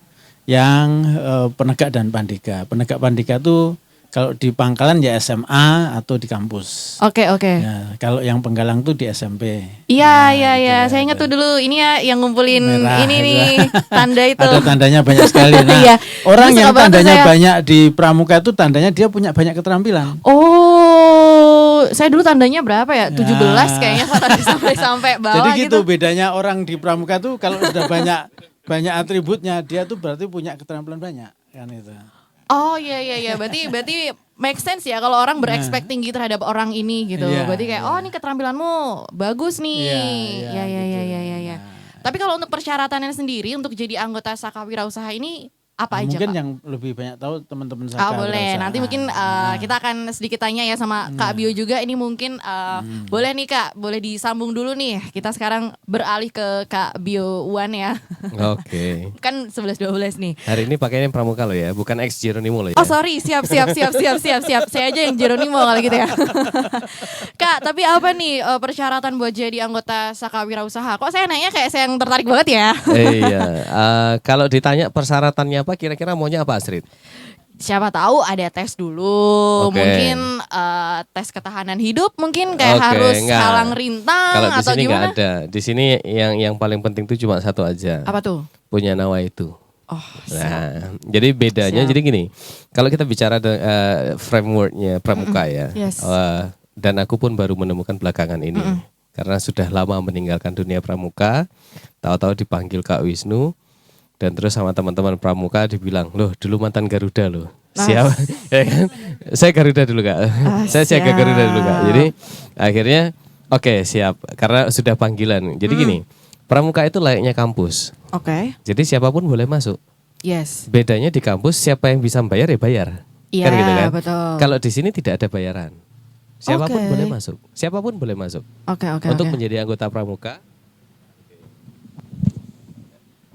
yang penegak dan pandega. Penegak pandega tuh kalau di pangkalan ya SMA atau di kampus. Oke. Ya, kalau yang penggalang tuh di SMP. Iya. Saya ingat tuh dulu ini ya yang ngumpulin Merah, ini nih tanda itu. Ada tandanya banyak sekali. Nah, Iya. orang Terus yang apa tuh tandanya saya? banyak di pramuka itu tandanya dia punya banyak keterampilan. Oh, saya dulu tandanya berapa ya? 17 kayaknya sampai bawah Jadi gitu. bedanya orang di pramuka tuh kalau sudah banyak atributnya dia tuh berarti punya keterampilan banyak kan itu. Oh iya berarti make sense ya kalau orang berekspek tinggi terhadap orang ini gitu. Iya, Berarti kayak oh ini keterampilanmu bagus nih. Iya. Tapi kalau untuk persyaratannya sendiri untuk jadi anggota Saka Wirausaha ini apa aja mungkin Kak? yang lebih banyak tahu teman-teman Saka Boleh. Wirausaha. Nanti mungkin kita akan sedikit tanya ya sama Kak Bio juga. Ini mungkin boleh nih Kak, boleh disambung dulu nih. Kita sekarang beralih ke Kak Bio Wan ya. Oke. Kan 11-12 nih. Hari ini pakainya pramuka lo ya, bukan ex Jeronimo lo ya. Oh sorry, siap. Saya aja yang Jeronimo kali gitu ya. Kak, tapi apa nih persyaratan buat jadi anggota Saka Wirausaha? Kok saya nanya kayak saya yang tertarik banget ya? Iya. Kalau ditanya persyaratannya apa, kira-kira maunya apa Astrid? Siapa tahu ada tes dulu, Oke. mungkin tes ketahanan hidup, mungkin kayak Oke, harus enggak. halang rintang Kalau di atau sini nggak gimana? ada. Di sini yang paling penting tuh cuma satu aja. Apa tuh? Punya nawa itu. Oh, Nah, jadi bedanya Siap. jadi gini. Kalau kita bicara frameworknya pramuka ya. Yes. Dan aku pun baru menemukan belakangan ini. Karena sudah lama meninggalkan dunia pramuka, tahu-tahu dipanggil Kak Wisnu. Dan terus sama teman-teman pramuka dibilang, loh dulu mantan Garuda loh. Siapa? Ya kan? Saya Garuda dulu Kak. Saya siaga siap. Garuda dulu Kak. Jadi akhirnya oke, siap. Karena sudah panggilan. Jadi gini, pramuka itu layaknya kampus. Oke. Jadi siapapun boleh masuk. Yes. Bedanya di kampus siapa yang bisa bayar ya bayar. Iya, Kan gitu kan? betul. Kalau di sini tidak ada bayaran. Siapapun Oke. boleh masuk. Siapapun boleh masuk. Oke. Untuk menjadi anggota pramuka.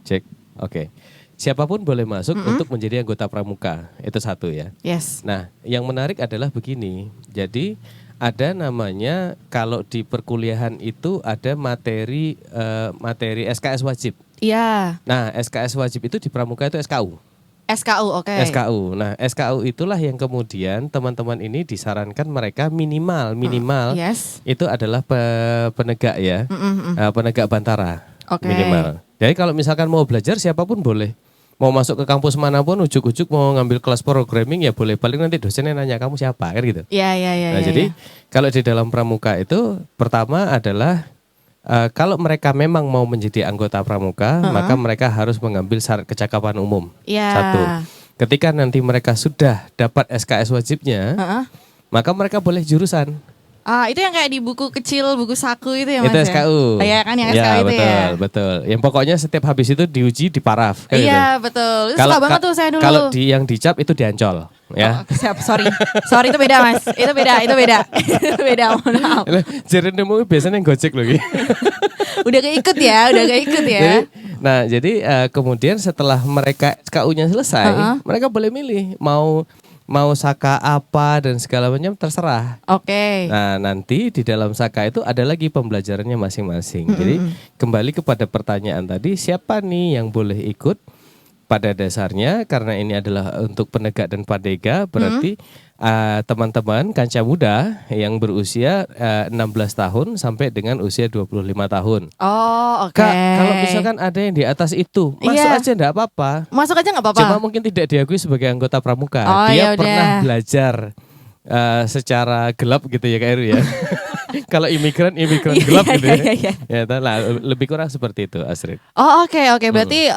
Cek. Oke. Siapapun boleh masuk untuk menjadi anggota pramuka. Itu satu ya. Yes. Nah, yang menarik adalah begini. Jadi ada namanya kalau di perkuliahan itu ada materi SKS wajib. Iya. Nah, SKS wajib itu di pramuka itu SKU. SKU, oke. SKU. Nah, SKU itulah yang kemudian teman-teman ini disarankan mereka minimal Yes. itu adalah penegak ya, penegak bantara Oke. minimal. Jadi kalau misalkan mau belajar siapapun boleh. Mau masuk ke kampus manapun, ujuk-ujuk mau ngambil kelas programming ya boleh. Paling nanti dosennya nanya kamu siapa kan gitu. Iya. Nah, jadi kalau di dalam pramuka itu pertama adalah kalau mereka memang mau menjadi anggota pramuka, maka mereka harus mengambil syarat kecakapan umum. Iya. Satu. Ketika nanti mereka sudah dapat SKS wajibnya, maka mereka boleh jurusan. Itu yang kayak di buku kecil, buku saku itu ya Mas? Itu SKU. Iya kan yang SKU itu betul, ya. Betul. Yang pokoknya setiap habis itu diuji di paraf. Kan Iya gitu. betul. Itu suka banget tuh saya dulu. Kalau yang dicap itu diancol. Ya. Siap, sorry itu beda Mas. Itu beda. Beda, mohon maaf. Jerendemu biasanya Gojek loh. Udah keikut ya. Jadi kemudian setelah mereka SKU-nya selesai, mereka boleh milih mau saka apa dan segala macam terserah. Oke. Nah, nanti di dalam saka itu ada lagi pembelajarannya masing-masing. Jadi kembali kepada pertanyaan tadi, siapa nih yang boleh ikut? Pada dasarnya karena ini adalah untuk penegak dan padega, berarti teman-teman kanca muda yang berusia 16 tahun sampai dengan usia 25 tahun. Oh, oke. Kak, kalau misalkan ada yang di atas itu, masuk aja enggak apa-apa. Masuk aja enggak apa-apa. Cuma mungkin tidak diakui sebagai anggota pramuka. Oh, Dia yaudah. pernah belajar secara gelap gitu ya Kak Eru ya. Kalau imigran gelap gitu ya. Ya, lebih kurang seperti itu Astrid. Oh, oke. Berarti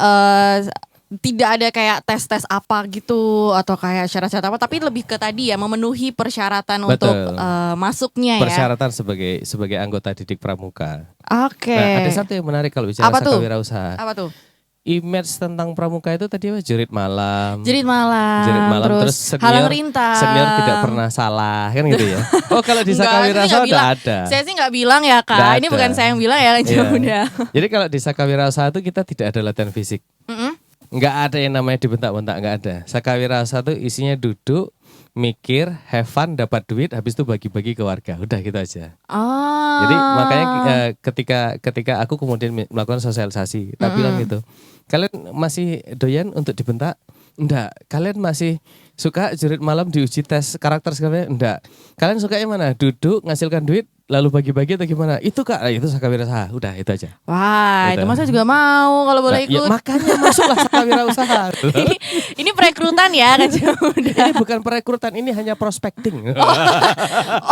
tidak ada kayak tes apa gitu atau kayak syarat-syarat apa, tapi lebih ke tadi ya memenuhi persyaratan untuk masuknya ya. Persyaratan sebagai anggota didik pramuka. Oke. Nah, ada satu yang menarik kalau bicara sakawirausaha. Apa tuh? Image tentang pramuka itu tadi apa? Jerit malam, terus halang rintang. Senior tidak pernah salah kan gitu ya. Oh, kalau di sakawirausaha udah ada. Saya sih nggak bilang ya Kak. Ini bukan saya yang bilang ya, udah. Jadi kalau di sakawirausaha itu kita tidak ada latihan fisik. Nggak ada yang namanya dibentak-bentak, nggak ada. Sakawirausaha itu isinya duduk, mikir, have fun, dapat duit, habis itu bagi-bagi ke warga. Udah gitu aja. Jadi makanya ketika aku kemudian melakukan sosialisasi, tak bilang gitu. Kalian masih doyan untuk dibentak? Enggak. Kalian masih suka jerit malam diuji tes karakter segala? Enggak. Kalian suka yang mana? Duduk, ngasilkan duit, lalu bagi-bagi atau gimana? Itu Kak, itu sakawirausaha. Udah, itu aja. Wah, itu masa juga mau kalau boleh ikut. Ya, makanya masuklah sakawirausaha. Ini perekrutan ya Kak Muda. Ini bukan perekrutan, ini hanya prospecting.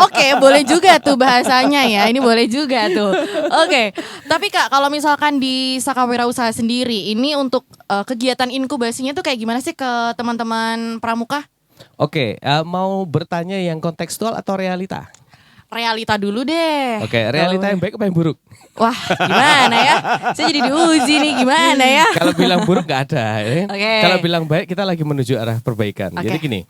Oke, boleh juga tuh bahasanya ya. Ini boleh juga tuh. Oke. Tapi Kak, kalau misalkan di sakawirausaha sendiri, ini untuk kegiatan inkubasinya tuh kayak gimana sih ke teman-teman pramuka? Oke, mau bertanya yang kontekstual atau realita? Realita dulu deh. Oke, realita yang baik apa yang buruk? Wah, gimana ya? Saya jadi diuji nih, gimana ya? Kalau bilang buruk nggak ada. Ya. Okay. Kalau bilang baik kita lagi menuju arah perbaikan. Okay. Jadi gini,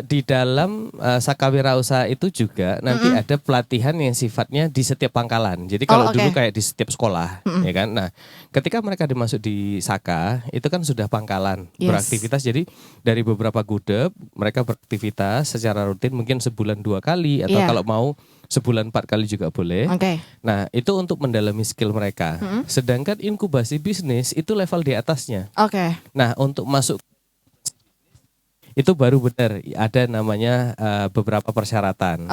di dalam sakawirausaha itu juga nanti ada pelatihan yang sifatnya di setiap pangkalan. Jadi kalau dulu kayak di setiap sekolah, ya kan. Nah, ketika mereka dimasuk di Saka, itu kan sudah pangkalan beraktivitas. Jadi dari beberapa gudeg mereka beraktivitas secara rutin, mungkin sebulan 2 kali atau kalau mau sebulan 4 kali juga boleh. Nah, itu untuk mendalami skill mereka. Sedangkan inkubasi bisnis itu level di atasnya. Nah, untuk masuk itu baru benar ada namanya beberapa persyaratan.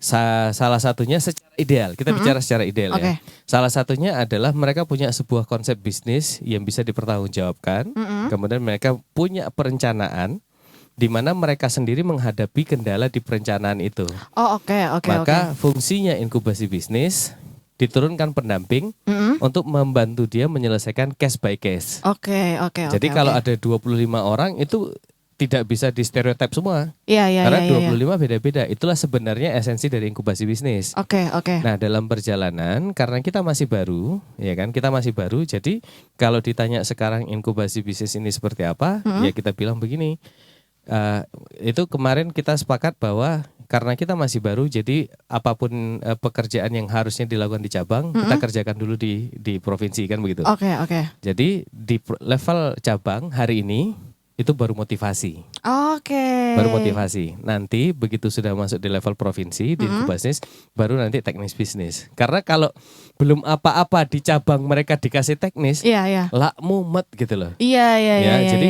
Salah satunya secara ideal. Kita bicara secara ideal ya. Salah satunya adalah mereka punya sebuah konsep bisnis yang bisa dipertanggungjawabkan. Kemudian mereka punya perencanaan di mana mereka sendiri menghadapi kendala di perencanaan itu. Maka fungsinya inkubasi bisnis diturunkan pendamping untuk membantu dia menyelesaikan case by case. Jadi kalau ada 25 orang itu tidak bisa di stereotip semua. Karena 25 beda-beda. Itulah sebenarnya esensi dari inkubasi bisnis. Nah, dalam perjalanan karena kita masih baru, ya kan? Kita masih baru. Jadi kalau ditanya sekarang inkubasi bisnis ini seperti apa? Ya kita bilang begini. Itu kemarin kita sepakat bahwa karena kita masih baru, jadi apapun pekerjaan yang harusnya dilakukan di cabang, kita kerjakan dulu di provinsi kan begitu. Jadi di level cabang hari ini itu baru motivasi. Oke. Baru motivasi. Nanti begitu sudah masuk di level provinsi, di inkubasi, baru nanti teknis bisnis. Karena kalau belum apa-apa di cabang mereka dikasih teknis, lah mumet gitu loh. Iya. Jadi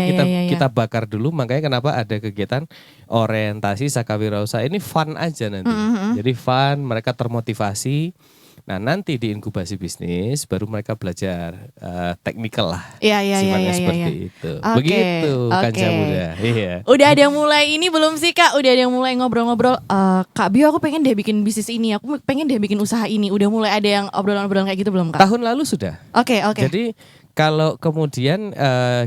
kita bakar dulu. Makanya kenapa ada kegiatan orientasi Sakawirausaha ini fun aja nanti. Jadi fun, mereka termotivasi. Nah nanti di inkubasi bisnis baru mereka belajar teknikal lah. Sifatnya seperti itu. Begitu Kancah Muda. Iya. Udah ada yang mulai ini belum sih Kak? Udah ada yang mulai ngobrol-ngobrol. Kak Bio, aku pengen deh bikin bisnis ini. Aku pengen deh bikin usaha ini. Udah mulai ada yang obrolan-obrolan kayak gitu belum Kak? Tahun lalu sudah. Oke. Jadi kalau kemudian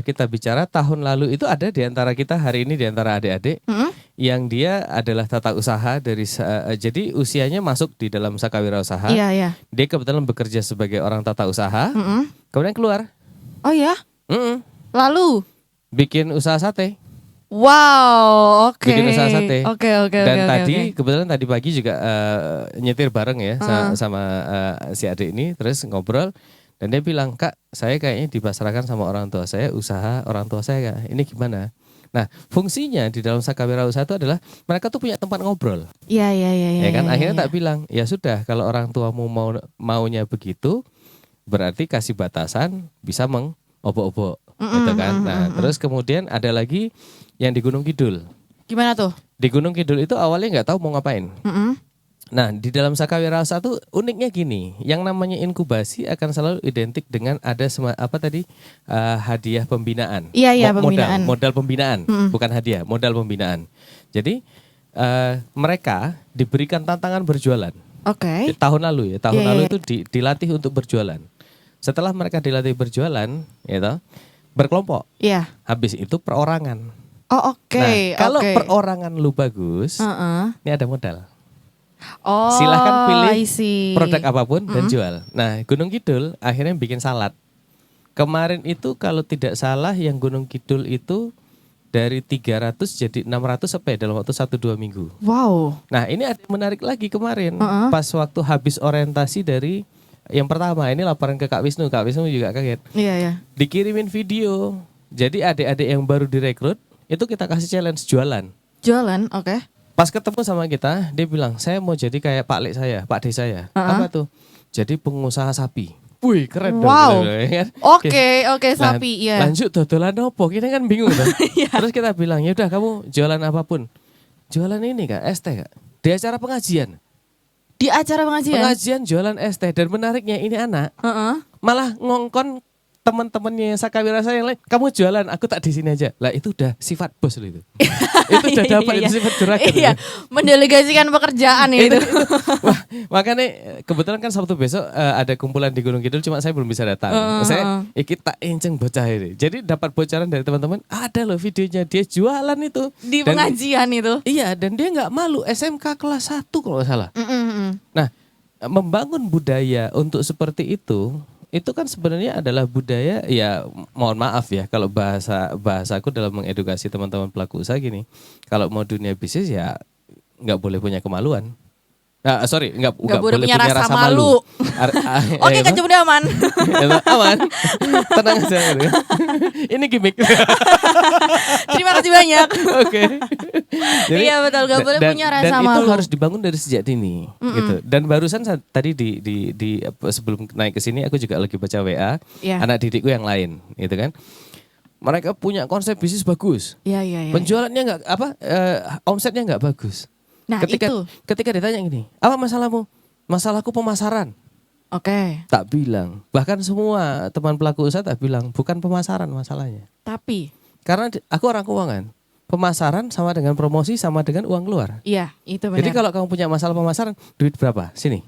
kita bicara tahun lalu itu ada di antara kita hari ini di antara adik-adik yang dia adalah tata usaha dari jadi usianya masuk di dalam Sakawirausaha. Iya. Dia kebetulan bekerja sebagai orang tata usaha. Kemudian keluar. Oh ya? Lalu bikin usaha sate. Wow, oke. Bikin usaha sate. Oke. Dan kebetulan tadi pagi juga nyetir bareng ya sama si adik ini, terus ngobrol. Dan dia bilang, Kak, saya kayaknya dipasrahkan sama orang tua saya, usaha orang tua saya, Kak. Ini gimana? Nah, fungsinya di dalam Sakawirausaha itu adalah mereka tuh punya tempat ngobrol. Iya. Ya kan, akhirnya tak bilang, ya sudah, kalau orang tuamu maunya begitu, berarti kasih batasan bisa mengobok-obok, gitu kan. Nah, terus kemudian ada lagi yang di Gunung Kidul. Gimana tuh? Di Gunung Kidul itu awalnya nggak tahu mau ngapain. Nah, di dalam Sakawirausaha tuh uniknya gini, yang namanya inkubasi akan selalu identik dengan ada hadiah pembinaan. Iya, pembinaan. Modal pembinaan, bukan hadiah, modal pembinaan. Jadi mereka diberikan tantangan berjualan. Oke. Tahun lalu lalu itu dilatih untuk berjualan. Setelah mereka dilatih berjualan, berkelompok. Iya. Habis itu perorangan. Oh, oke. Nah, kalau perorangan lu bagus, ini ada modal. Oh, silahkan pilih produk apapun dan jual. Nah, Gunung Kidul akhirnya bikin salad. Kemarin itu kalau tidak salah yang Gunung Kidul itu dari 300 jadi 600 dalam waktu 1-2 minggu. Wow. Nah, ini ada menarik lagi kemarin pas waktu habis orientasi dari yang pertama, ini laporan ke Kak Wisnu. Kak Wisnu juga kaget. Iya. Dikirimin video. Jadi adik-adik yang baru direkrut itu kita kasih challenge jualan. Jualan, oke. Pas ketemu sama kita, dia bilang, saya mau jadi kayak Pak D saya. Apa tuh? Jadi pengusaha sapi. Wih, keren dong. Wow. Oke, Nah, sapi, ya. Lanjut dodolan opo? Kita kan bingung kan. Terus kita bilang, ya udah kamu jualan apapun. Jualan ini Kak, es teh Kak. Di acara pengajian. Di acara pengajian? Pengajian jualan es teh. Dan menariknya ini anak malah ngongkon teman-temannya Sakawirausaha yang lain, kamu jualan, aku tak di sini aja. Lah itu udah sifat bos loh itu. Itu udah dapat itu sifat juragan. Iya, mendelegasikan pekerjaan itu. Wah, makanya kebetulan kan Sabtu besok ada kumpulan di Gunung Kidul, cuma saya belum bisa datang. Saya kita enceng bocah ini. Jadi dapat bocoran dari teman-teman, ada loh videonya dia jualan itu di pengajian itu. Iya, dan dia nggak malu, SMK kelas 1 kalau nggak salah. Nah, membangun budaya untuk seperti itu kan sebenarnya adalah budaya, ya mohon maaf ya kalau bahasaku dalam mengedukasi teman-teman pelaku usaha gini, kalau mau dunia bisnis ya nggak boleh punya kemaluan. Nggak boleh punya rasa malu. Oke, Kak Muda aman. Aman. Tenang aja. Ini gimmick. Terima kasih banyak. Oke. Iya betul, nggak boleh punya rasa malu. Dan itu harus dibangun dari sejak dini, gitu. Dan barusan tadi di sebelum naik ke sini aku juga lagi baca WA anak didikku yang lain, gitu kan. Mereka punya konsep bisnis bagus. Iya. Penjualannya omsetnya nggak bagus. Nah, ketika ditanya gini, apa masalahmu? Masalahku pemasaran. Oke. Tak bilang. Bahkan semua teman pelaku usaha tak bilang, bukan pemasaran masalahnya. Tapi? Karena aku orang keuangan. Pemasaran sama dengan promosi sama dengan uang keluar. Iya, itu benar. Jadi kalau kamu punya masalah pemasaran, duit berapa? Sini.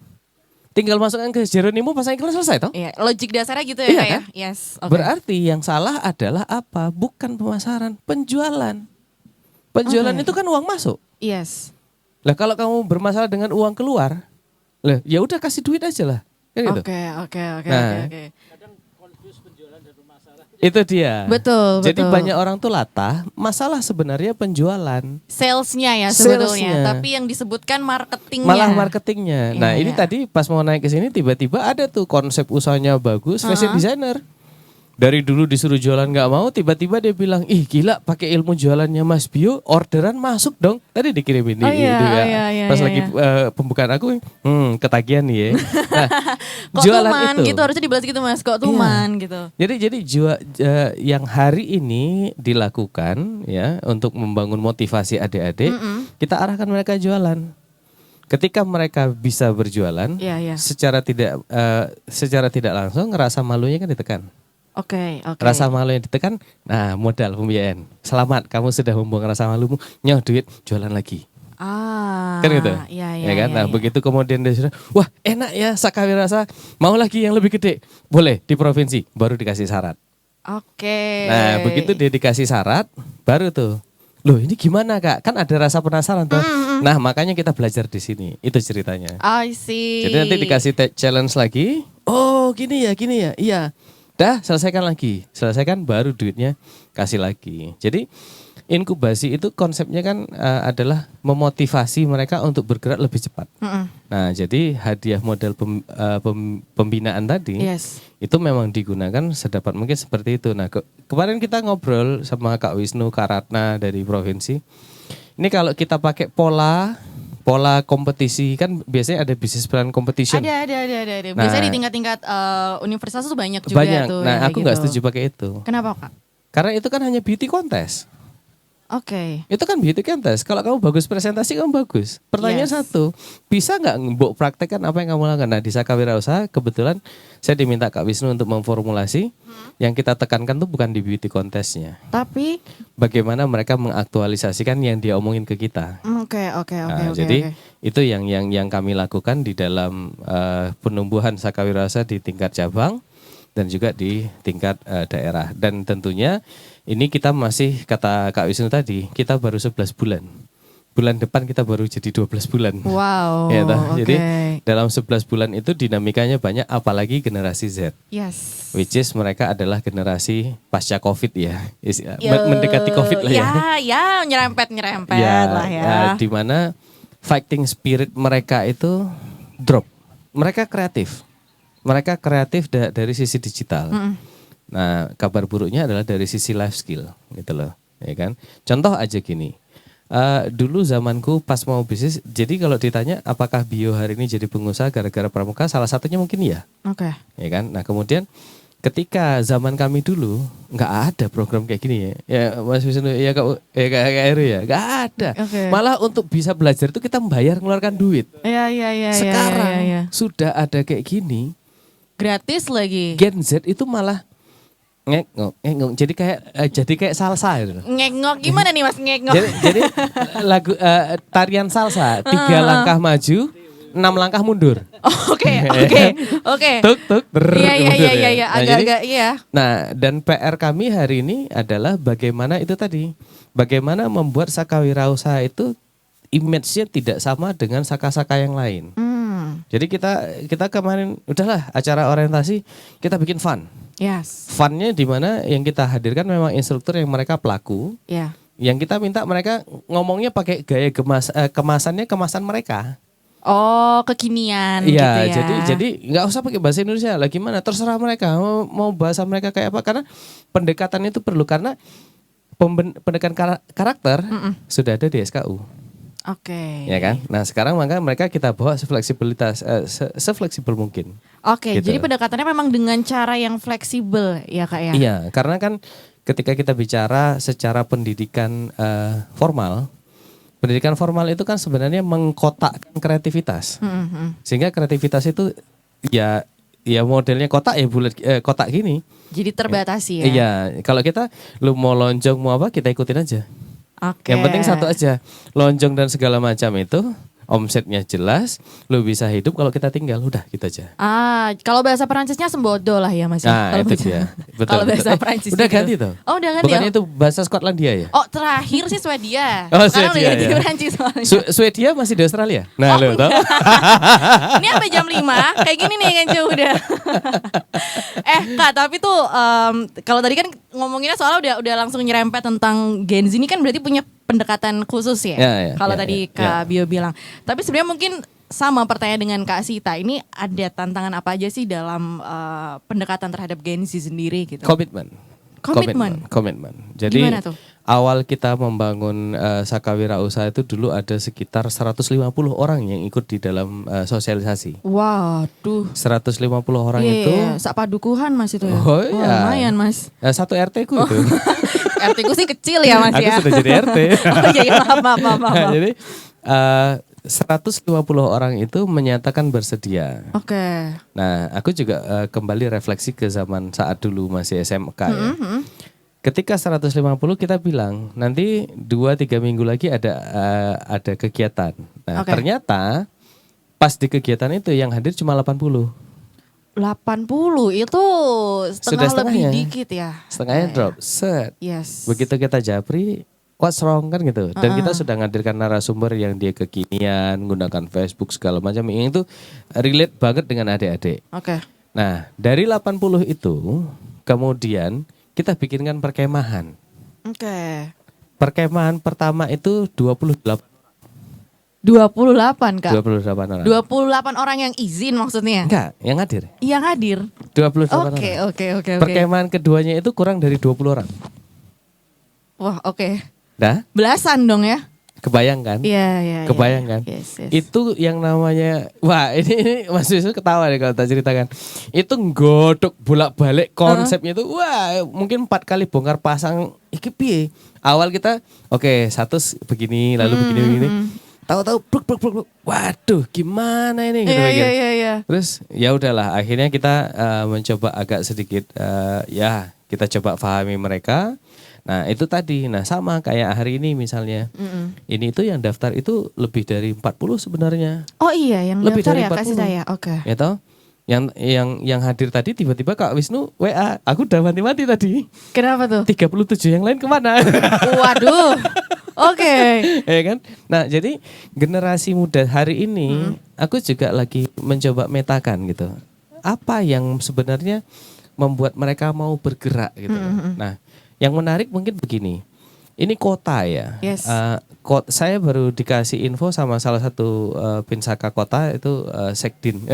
Tinggal masukkan ke Jeronimo pas iklan selesai toh? Iya, logik dasarnya gitu ya, iya, kan? Yes. Okay. Berarti yang salah adalah apa? Bukan pemasaran, penjualan. Penjualan itu kan uang masuk. Yes. Lah kalau kamu bermasalah dengan uang keluar, lah ya udah kasih duit aja lah. Oke. Kadang confuse penjualan dan pemasaran. Itu dia. Betul. Jadi banyak orang tuh latah, masalah sebenarnya penjualan. Salesnya ya sebetulnya, tapi yang disebutkan marketingnya. Malah marketingnya. Nah ini tadi pas mau naik ke sini tiba-tiba ada tuh konsep usahanya bagus, fashion designer. Dari dulu disuruh jualan nggak mau, tiba-tiba dia bilang, ih gila pakai ilmu jualannya Mas Bio, orderan masuk dong. Tadi dikirimin pas lagi pembukaan aku, ketagihan nih ya. Nah, kok jualan tuman itu gitu, harusnya dibalas gitu Mas, kok tuman gitu. Jadi yang hari ini dilakukan ya untuk membangun motivasi adik-adik, kita arahkan mereka jualan. Ketika mereka bisa berjualan, secara tidak langsung ngerasa malunya kan ditekan. Oke. Rasa malu yang ditekan, nah modal pembiayaan. Selamat, kamu sudah membuang rasa malumu, nyoh duit, jualan lagi. Kan gitu? Ya kan? Nah begitu kemudian dia sudah, wah enak ya Sakawirausaha, mau lagi yang lebih gede, boleh di provinsi, baru dikasih syarat. Oke. Nah begitu dia dikasih syarat, baru tuh, loh ini gimana Kak? Kan ada rasa penasaran tuh. Nah makanya kita belajar di sini, itu ceritanya. I see. Jadi nanti dikasih challenge lagi, oh gini ya, iya. Dah selesaikan baru duitnya kasih lagi. Jadi inkubasi itu konsepnya kan adalah memotivasi mereka untuk bergerak lebih cepat. Nah jadi hadiah model pembinaan tadi itu memang digunakan sedapat mungkin seperti itu. Nah kemarin kita ngobrol sama Kak Wisnu, Kak Ratna dari provinsi. Ini kalau kita pakai pola kompetisi kan biasanya ada business plan competition. Ada. Biasanya di tingkat-tingkat universitas tuh banyak juga tuh. Nah, aku nggak setuju pakai itu. Kenapa, Kak? Karena itu kan hanya beauty contest. Oke. Itu kan beauty contest. Kalau kamu bagus presentasi, kamu bagus. Pertanyaan satu, bisa nggak mbok praktekkan apa yang kamu lakukan? Nah di Sakawirausaha kebetulan saya diminta Kak Wisnu untuk memformulasi. Yang kita tekankan tuh bukan di beauty contestnya, tapi bagaimana mereka mengaktualisasikan yang dia omongin ke kita. Oke. Jadi itu yang kami lakukan di dalam penumbuhan Sakawirausaha di tingkat cabang dan juga di tingkat daerah. Dan tentunya ini kita masih, kata Kak Wisnu tadi, kita baru 11 bulan. Bulan depan kita baru jadi 12 bulan. Wow. Ya, Jadi dalam 11 bulan itu dinamikanya banyak, apalagi generasi Z. Yes. Which is mereka adalah generasi pasca COVID ya. Mendekati COVID lah ya. Ya, nyerempet lah ya. Di mana fighting spirit mereka itu drop. Mereka kreatif. Dari sisi digital. Nah, kabar buruknya adalah dari sisi life skill gitu loh, ya kan? Contoh aja gini. Dulu zamanku pas mau bisnis, jadi kalau ditanya apakah Bio hari ini jadi pengusaha gara-gara pramuka, salah satunya mungkin ya. Oke. Ya kan? Nah, kemudian ketika zaman kami dulu nggak ada program kayak gini ya. Ya Mas Wisnu, ya Kak Heru ya, nggak ada. Malah untuk bisa belajar itu kita membayar, mengeluarkan duit. Iya. Sekarang sudah ada kayak gini. Gratis lagi. Gen Z itu malah ngengok. Jadi kayak salsa gitu. Ngengok gimana nih Mas ngengok? Jadi lagu tarian salsa, 3 langkah maju, 6 langkah mundur. Oke. Tuk. Iya. Agak-agak iya. Nah, dan PR kami hari ini adalah bagaimana itu tadi. Bagaimana membuat Sakawirausaha itu image-nya tidak sama dengan saka-saka yang lain. Jadi kita kemarin udahlah acara orientasi kita bikin fun. Yes. Funnya di mana yang kita hadirkan memang instruktur yang mereka pelaku. Yeah. Yang kita minta mereka ngomongnya pakai gaya kemasannya kemasan mereka. Oh, kekinian gitu ya. Jadi nggak usah pakai bahasa Indonesia lah, gimana terserah mereka mau bahasa mereka kayak apa, karena pendekatan itu perlu, karena pendekatan karakter sudah ada di SKU. Oke. Ya kan? Nah, sekarang maka mereka kita bawa sefleksibel mungkin. Oke, gitu. Jadi pendekatannya memang dengan cara yang fleksibel ya Kak ya? Iya, karena kan ketika kita bicara secara pendidikan formal, pendidikan formal itu kan sebenarnya mengkotakkan kreativitas. Sehingga kreativitas itu ya modelnya kotak ya bulat, kotak gini. Jadi terbatasi ya? Iya, kalau kita lu mau lonjong mau apa kita ikutin aja. Oke. Yang penting satu aja, lonjong dan segala macam itu omsetnya jelas, lu bisa hidup kalau kita tinggal, udah gitu aja. Kalau bahasa Perancisnya sembodo lah ya Mas. Nah, itu dia. Betul. Kalau bahasa Perancis udah gitu. ganti tuh. Oh, udah ganti. Bukannya itu bahasa Skotlandia ya? Oh, terakhir sih Swedia. Oh, sekarang Swedia, udah ganti ya. Perancis soalnya. Swedia masih di Australia. Nah, lu tahu? Ini sampai jam 5, kayak gini nih kan udah. Kak, tapi tuh kalau tadi kan ngomonginnya soalnya udah langsung nyerempet tentang Gen Z, ini kan berarti punya pendekatan khusus ya. Kalau tadi Kak Bio bilang. Tapi sebenarnya mungkin sama pertanyaan dengan Kak Sita, ini ada tantangan apa aja sih dalam pendekatan terhadap Gen Z sendiri gitu? Komitmen. Jadi gimana tuh? awal kita membangun Saka Wirausaha itu dulu ada sekitar 150 orang yang ikut di dalam sosialisasi. Waduh. 150 orang itu. Sak padukuhan Mas itu ya. Oh iya. Lumayan Mas. Satu RT ku itu. RT ku sih kecil ya Mas Aku ya. sudah jadi RT. Oh iya, maaf. Jadi 150 orang itu menyatakan bersedia. Oke. Nah, aku juga kembali refleksi ke zaman saat dulu masih SMK ya. Ketika 150 kita bilang nanti 2-3 minggu lagi ada kegiatan. Nah, ternyata pas di kegiatan itu yang hadir cuma 80. 80 itu setengah lebih dikit ya. Setengahnya drop. Set. Yes. Begitu kita japri, what's wrong kan gitu. Dan kita sudah menghadirkan narasumber yang dia kekinian, menggunakan Facebook segala macam. Yang itu relate banget dengan adik-adik. Oke. Nah, dari 80 itu kemudian kita bikinkan perkemahan. Oke. Perkemahan pertama itu 28 Kak. 28 orang. 28 orang yang izin maksudnya? Enggak, yang hadir. Yang hadir. 28 orang. Oke. Perkemahan keduanya itu kurang dari 20 orang. Wah, oke. Dah? Belasan dong ya? Kebayang kan? Iya. Kebayang kan? Yes. Itu yang namanya, wah ini Mas Wisnu ketawa deh kalau tak ceritakan. Itu nggodok bolak-balik konsepnya itu, wah mungkin 4 kali bongkar pasang. Iki piye? Awal kita, oke, satu begini, lalu begini. Tahu-tahu bruk. Waduh, gimana ini? Iya. Terus ya udahlah, akhirnya kita mencoba agak sedikit kita coba pahami mereka. Nah itu tadi, sama kayak hari ini misalnya, ini itu yang daftar itu lebih dari 40 sebenarnya. Oh iya, yang lebih daftar dari ya 40. kasih saya, oke. Ya toh, yang hadir tadi tiba-tiba Kak Wisnu WA, aku udah mati tadi. Kenapa tuh? 37 yang lain kemana? Waduh, oke. Ya kan? Nah jadi generasi muda hari ini, aku juga lagi mencoba metakan gitu. Apa yang sebenarnya membuat mereka mau bergerak gitu. Nah yang menarik mungkin begini, ini kota ya. Yes. Saya baru dikasih info sama salah satu Pinsaka kota itu Sekjen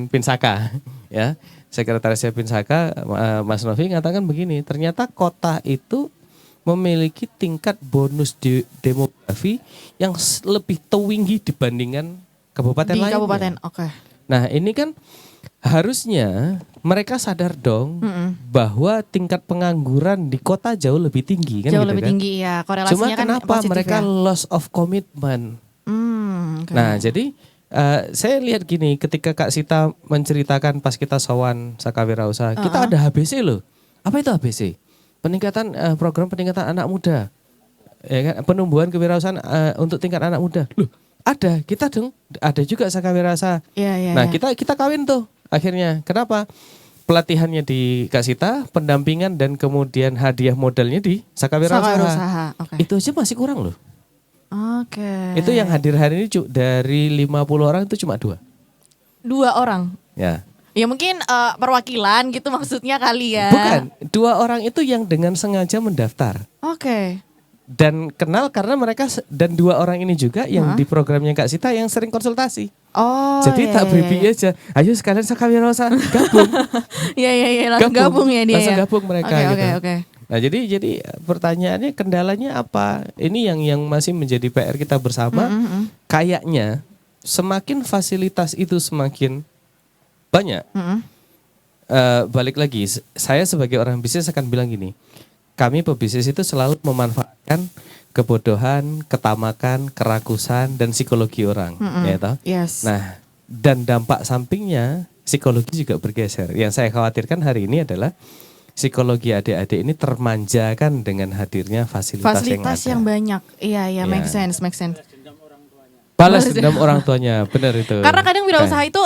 Pinsaka ya. Sekretarisnya Pinsaka Mas Novi ngatakan begini, ternyata kota itu memiliki tingkat bonus demografi yang lebih tinggi dibandingkan kabupaten lainnya. Di kabupaten, oke. Nah ini kan harusnya mereka sadar dong bahwa tingkat pengangguran di kota jauh lebih tinggi kan. Jauh gitu lebih kan? tinggi ya, korelasinya Cuma kan kenapa positif mereka ya? loss of commitment. Okay. Nah jadi saya lihat gini, ketika Kak Sita menceritakan pas kita sowan Saka Wirausaha, kita ada HBC loh. Apa itu HBC? Program peningkatan anak muda, ya kan? Penumbuhan kewirausahaan untuk tingkat anak muda. Loh, ada, kita dong, ada juga Saka Wirausaha. Nah kita kawin tuh akhirnya. Kenapa? Pelatihannya di Kak Sita, pendampingan dan kemudian hadiah modalnya di Saka Wirausaha. Okay. Itu aja masih kurang loh. Oke. Itu yang hadir hari ini dari 50 orang itu cuma 2. 2 orang? Ya. Ya mungkin perwakilan gitu maksudnya kali ya. Bukan, 2 orang itu yang dengan sengaja mendaftar. Oke. Dan kenal karena mereka, dan 2 orang ini juga yang di programnya Kak Sita yang sering konsultasi. Oh. Jadi tak briefing aja, ayo sekalian Saka Wirausaha gabung. Iya, langsung gabung ya dia. Langsung gabung mereka gitu. Oke. Nah jadi pertanyaannya, kendalanya apa? Ini yang masih menjadi PR kita bersama. Kayaknya semakin fasilitas itu semakin banyak. Balik lagi, saya sebagai orang bisnis akan bilang gini, kami pebisnis itu selalu memanfaatkan kebodohan, ketamakan, kerakusan, dan psikologi orang, ya toh? Yes. Nah, dan dampak sampingnya psikologi juga bergeser. Yang saya khawatirkan hari ini adalah psikologi adik-adik ini termanjakan dengan hadirnya fasilitas yang banyak. Iya, make sense. Balas dendam orang tuanya, benar itu. Karena kadang wirausaha itu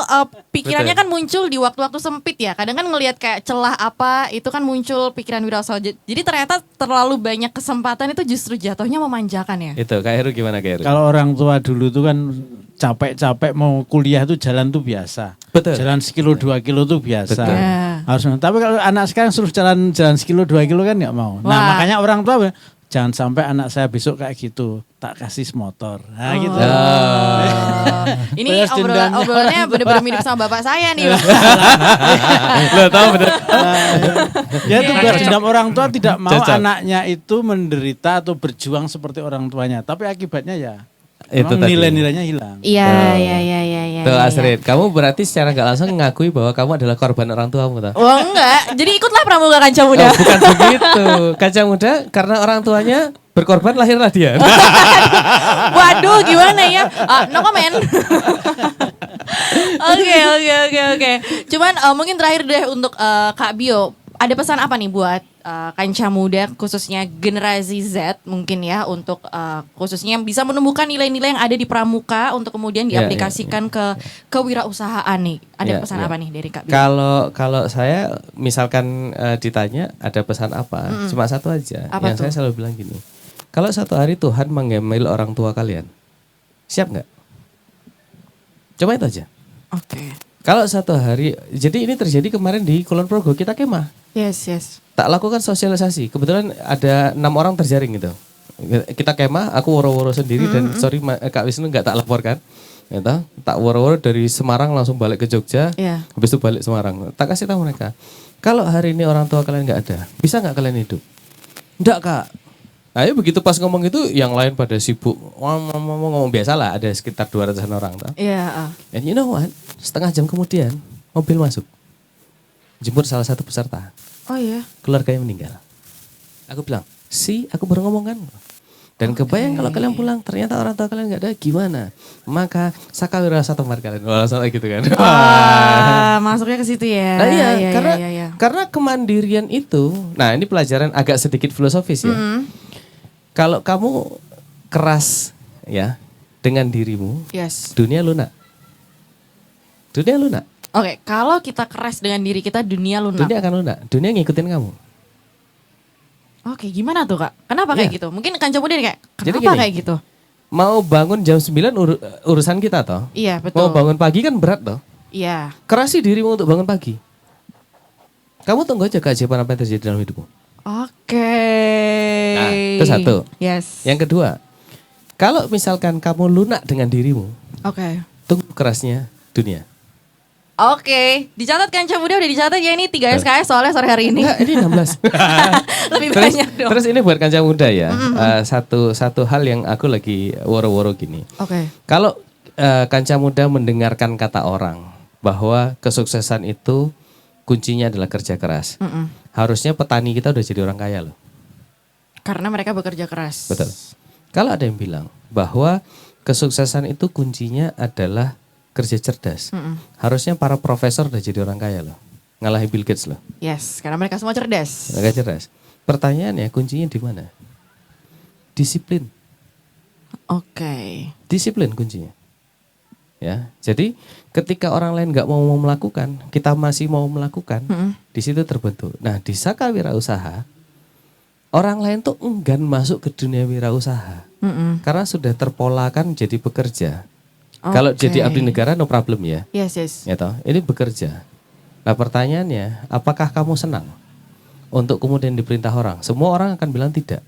pikirannya kan muncul di waktu-waktu sempit ya. Kadang kan ngelihat kayak celah apa, itu kan muncul pikiran wirausaha. Jadi ternyata terlalu banyak kesempatan itu justru jatuhnya memanjakan ya. Itu, Kak Heru gimana Kak Heru? Kalau orang tua dulu tuh kan capek-capek mau kuliah tuh jalan tuh biasa. Betul. Jalan 1 kilo 2 kilo tuh biasa. Betul. Harus. Tapi kalau anak sekarang suruh jalan 1 kilo 2 kilo kan nggak mau. Nah makanya orang tua jangan sampai anak saya besok kayak gitu, tak kasih motor. Nah, gitu. Ini Balas dendamnya obrolannya benar-benar mirip sama bapak saya nih. Lo tahu bener. Ya itu balas dendam orang tua tidak mau Cocok. anaknya itu menderita atau berjuang seperti orang tuanya, tapi akibatnya ya Itu memang tadi. nilai-nilainya hilang. Iya. Tuh Astrid, kamu berarti secara nggak langsung mengakui bahwa kamu adalah korban orang tuamu toh? Oh enggak, jadi ikutlah Pramuka Kancah Muda. Oh, bukan begitu. Kancah Muda karena orang tuanya berkorban lahirlah dia. Waduh, gimana ya? No comment. Oke. Cuman mungkin terakhir deh untuk Kak Bio, ada pesan apa nih buat Kancah Muda khususnya generasi Z mungkin ya untuk khususnya yang bisa menumbuhkan nilai-nilai yang ada di Pramuka untuk kemudian diaplikasikan ke kewirausahaan nih. Ada pesan apa nih dari Kak Bio? Kalau saya misalkan ditanya ada pesan apa, cuma satu aja. Apa Yang tuh? saya selalu bilang gini, kalau suatu hari Tuhan mengambil orang tua kalian, siap nggak? Cuma itu aja. Oke. Kalau satu hari, jadi ini terjadi kemarin di Kulon Progo, kita kemah. Yes. Tak lakukan sosialisasi. Kebetulan ada 6 orang terjaring gitu. Kita kemah, aku woro-woro sendiri dan sorry Kak Wisnu nggak tak laporkan. Gitu. Tak woro-woro dari Semarang langsung balik ke Jogja. Iya. Habis itu balik Semarang. Tak kasih tahu mereka. Kalau hari ini orang tua kalian nggak ada, bisa nggak kalian hidup? Enggak Kak. Ayo begitu pas ngomong itu yang lain pada sibuk. Ngomong biasa lah, ada sekitar 200-an orang. Iya. And you know what? Setengah jam kemudian mobil masuk. Jemput salah satu peserta. Oh iya. Keluarganya meninggal. Aku bilang, aku baru ngomong kan. Dan kebayang kalau kalian pulang, ternyata orang tua kalian nggak ada, gimana? Maka saka wirasa tempat kalian. Salah gitu kan. Masuknya ke situ ya. Nah iya, Iya. karena kemandirian itu, nah ini pelajaran agak sedikit filosofis ya. Kalau kamu keras ya dengan dirimu, Yes. dunia lunak. Dunia lunak. Oke, kalau kita keras dengan diri kita, dunia lunak. Dunia akan lunak. Dunia ngikutin kamu. Oke, gimana tuh Kak? Kenapa kayak Iya. gitu? Mungkin Kancah Muda nih kayak, Jadi kenapa gini. kayak gitu? Mau bangun jam 9 urusan kita toh. Iya, Mau betul. bangun pagi kan berat toh. Iya. Kerasi dirimu untuk bangun pagi. Kamu tunggu aja keajaiban apa yang terjadi dalam hidupmu. Oke. Nah, itu satu. Yes. Yang kedua, kalau misalkan kamu lunak dengan dirimu, Oke. tunggu kerasnya dunia. Oke, dicatat Kancah Muda, udah dicatat ya ini 3 SKS soalnya sore hari ini. Enggak, ini 16. Lebih terus, banyak dong. terus ini buat Kancah Muda ya. Satu hal yang aku lagi woro-woro gini. Oke. Kalau Kancah Muda mendengarkan kata orang bahwa kesuksesan itu kuncinya adalah kerja keras. Harusnya petani kita udah jadi orang kaya loh. Karena mereka bekerja keras. Betul. Kalau ada yang bilang bahwa kesuksesan itu kuncinya adalah kerja cerdas. Harusnya para profesor udah jadi orang kaya loh. Ngalahin Bill Gates loh. Yes, karena mereka semua cerdas. Mereka cerdas. Pertanyaannya kuncinya di mana? Disiplin. Oke. Disiplin kuncinya. Ya, jadi ketika orang lain nggak mau melakukan, kita masih mau melakukan, di situ terbentuk. Nah, di Saka Wirausaha, orang lain tuh enggan masuk ke dunia wirausaha karena sudah terpolakan jadi pekerja. Kalau jadi abdi negara no problem ya, Yes. ya toh. Ini bekerja. Nah pertanyaannya, apakah kamu senang untuk kemudian diperintah orang? Semua orang akan bilang tidak.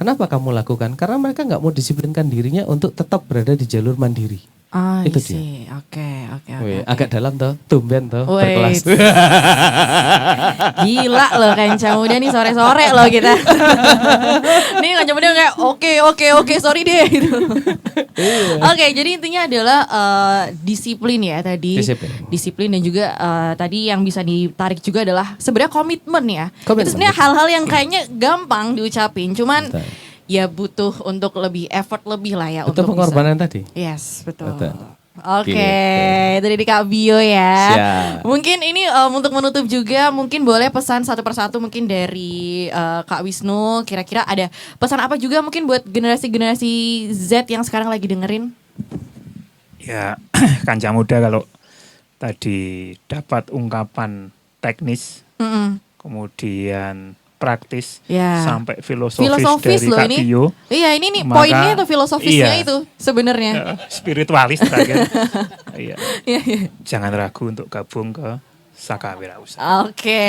Kenapa kamu lakukan? Karena mereka nggak mau disiplinkan dirinya untuk tetap berada di jalur mandiri. Itu dia. Oke. Wih, agak dalam toh, tumben toh, Wait. berkelas. Gila loh Kancah Muda nih sore-sore loh kita. Nih Kancah Muda kayak oke sorry deh gitu. Oke, jadi intinya adalah disiplin ya tadi. Disiplin dan juga tadi yang bisa ditarik juga adalah sebenarnya komitmen ya. Itu sebenarnya hal-hal yang kayaknya gampang diucapin, cuman ya butuh untuk lebih effort lebih lah ya. Itu untuk pengorbanan bisa. tadi. Yes, betul. Oke, itu dari Kak Bio ya. Siap. Mungkin ini untuk menutup juga mungkin boleh pesan satu persatu mungkin dari Kak Wisnu. Kira-kira ada pesan apa juga mungkin buat generasi-generasi Z yang sekarang lagi dengerin? Ya, Kancah Muda kalau tadi dapat ungkapan teknis, kemudian praktis, Ya. sampai filosofis dari loh Kak ini. Bio. Iya, ini nih Maka, poinnya tuh filosofisnya iya. itu sebenarnya. Spiritualis terakhir. Iya. Iya. Jangan ragu untuk gabung ke Saka Wirausaha. Oke.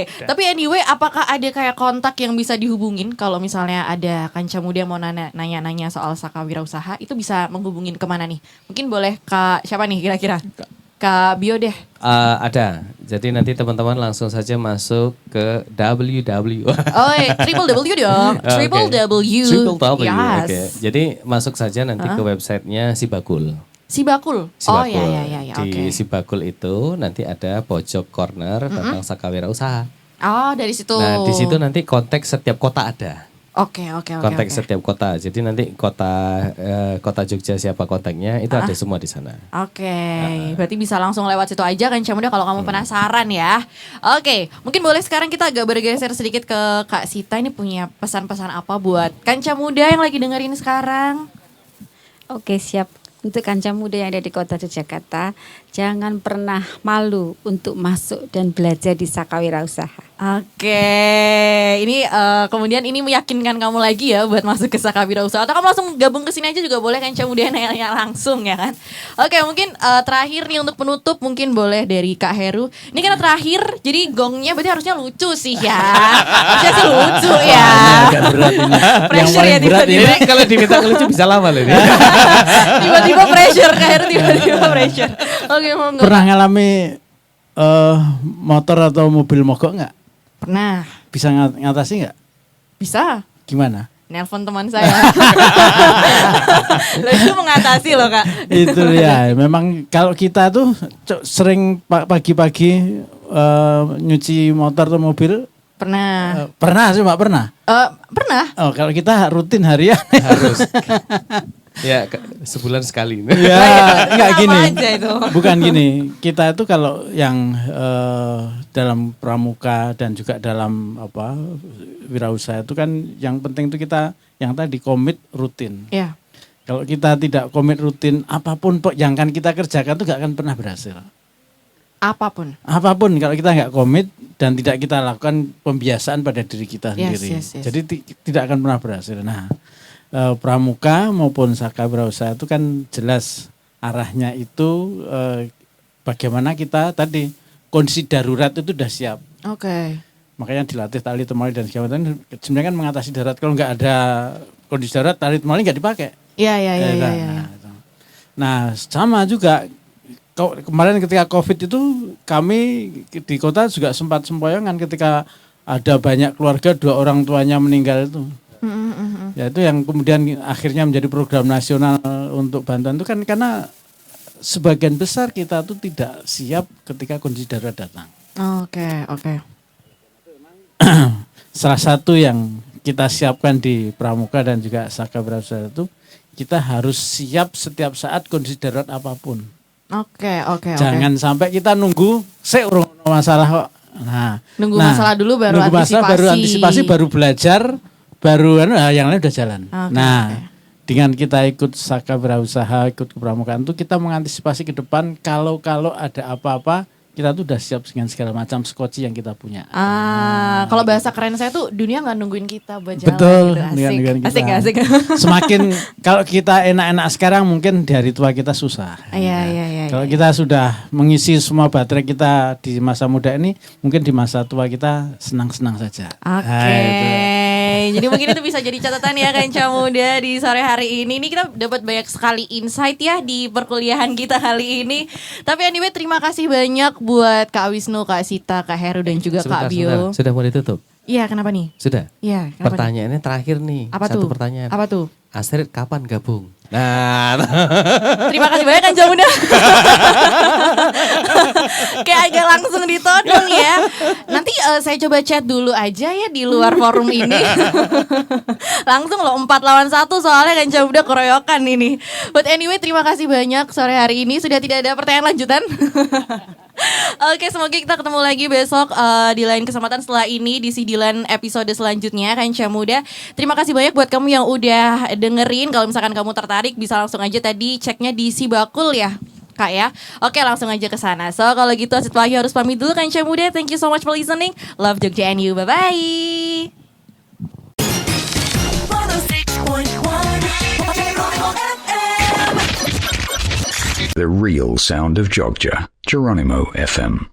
Tapi anyway, apakah ada kayak kontak yang bisa dihubungin kalau misalnya ada kanca muda yang mau nanya-nanya soal Saka Wirausaha, itu bisa menghubungin kemana nih? Mungkin boleh Kak siapa nih kira-kira? Kak Bio deh. Ada. Jadi nanti teman-teman langsung saja masuk ke www. www dong. www. Yes. Oke. Jadi masuk saja nanti ke websitenya Sibakul. Sibakul. Oh ya. Di Sibakul itu nanti ada pojok corner tentang Saka Wirausaha. Oh, dari situ. Nah, di situ nanti konteks setiap kota ada. Oke. Konteks setiap kota. Jadi nanti kota Jogja siapa kontaknya itu ada semua di sana. Oke. Berarti bisa langsung lewat situ aja kan Muda kalau kamu penasaran ya. Oke, mungkin boleh sekarang kita agak bergeser sedikit ke Kak Sita, ini punya pesan-pesan apa buat kanca muda yang lagi dengerin sekarang? Oke, siap. Untuk kanca muda yang ada di kota Yogyakarta, jangan pernah malu untuk masuk dan belajar di Saka Wirausaha. Oke, ini kemudian ini meyakinkan kamu lagi ya buat masuk ke Saka Wirausaha. Atau kamu langsung gabung ke sini aja juga boleh kan, kanca muda nanya langsung ya kan. Oke, mungkin terakhir nih untuk penutup mungkin boleh dari Kak Heru. Ini karena terakhir, jadi gongnya berarti harusnya lucu sih ya. Harusnya sih lucu ya. Agak berat ini. Pressure ya tiba-tiba. Ini kalau diminta lucu bisa lama loh ini. Tiba-tiba pressure, Kak Heru tiba-tiba pressure. Oke, monggo. Pernah ngalami motor atau mobil mogok nggak? Pernah. Bisa ngatasi nggak? Bisa. Gimana? Nelpon teman saya. Loh, itu mengatasi loh Kak. Itu ya, memang kalau kita tuh sering pagi-pagi nyuci motor atau mobil. Pernah. Pernah sih Mbak, pernah? Pernah. Oh, kalau kita rutin harian. Harus. Ya, sebulan sekali. Ya, enggak gini. Aja itu. Bukan gini. Kita itu kalau yang dalam pramuka dan juga dalam wirausaha itu kan yang penting itu kita yang tadi komit rutin. Iya. Kalau kita tidak komit rutin, apapun yang kan kita kerjakan itu gak akan pernah berhasil. Apapun Kalau kita nggak komit dan tidak kita lakukan pembiasaan pada diri kita sendiri. Yes. Jadi tidak akan pernah berhasil. Nah, pramuka maupun Saka Wirausaha itu kan jelas arahnya itu bagaimana kita tadi kondisi darurat itu sudah siap. Oke. Makanya dilatih tali temali dan segala macam. Sebenarnya kan mengatasi darurat. Kalau nggak ada kondisi darurat, tali temali nggak dipakai. Iya. Nah, sama juga. Kemarin ketika COVID itu kami di kota juga sempat sempoyongan ketika ada banyak keluarga 2 orang tuanya meninggal itu. Ya itu yang kemudian akhirnya menjadi program nasional untuk bantuan itu kan karena sebagian besar kita tuh tidak siap ketika kondisi darurat datang. Oke. Salah satu yang kita siapkan di pramuka dan juga Saka Wirausaha itu kita harus siap setiap saat kondisi darurat apapun. Oke. Jangan sampai kita nunggu urung masalah kok. Nunggu masalah dulu baru antisipasi, baru belajar, baru yang lain udah jalan. Dengan kita ikut Saka Wirausaha, ikut kepramukaan itu kita mengantisipasi ke depan kalau ada apa-apa kita tuh udah siap dengan segala macam skoci yang kita punya. Kalau bahasa keren saya tuh dunia nggak nungguin kita buat jalan. Betul, gitu. Asik. Semakin kalau kita enak-enak sekarang mungkin di hari tua kita susah. Iya. Kalau kita sudah mengisi semua baterai kita di masa muda ini, mungkin di masa tua kita senang-senang saja. Oke. Jadi mungkin itu bisa jadi catatan ya kanca muda di sore hari ini. Ini kita dapat banyak sekali insight ya di perkuliahan kita kali ini. Tapi anyway, terima kasih banyak buat Kak Wisnu, Kak Sita, Kak Heru dan juga Kak Bio. Sudah mau ditutup? Iya, kenapa nih? Sudah. Iya, pertanyaannya terakhir nih. Satu pertanyaan. Apa tuh? Astrid kapan gabung? Nah, terima kasih banyak kanca muda. Kayak agak langsung ditodong ya. Nanti saya coba chat dulu aja ya di luar forum ini. Langsung loh 4 lawan 1 soalnya kanca muda keroyokan ini. But anyway, terima kasih banyak sore hari ini. Sudah tidak ada pertanyaan lanjutan. Oke, semoga kita ketemu lagi besok di lain kesempatan setelah ini di Sidilan episode selanjutnya kanca muda. Terima kasih banyak buat kamu yang udah dengerin. Kalau misalkan kamu tertarik bisa langsung aja tadi ceknya di Sibakul ya Kak ya. Oke, langsung aja ke sana. So kalau gitu Astrid Wahyu harus pamit dulu kanca muda. Thank you so much for listening. Love Jogja and you. Bye bye. The real sound of Jogja. Geronimo FM.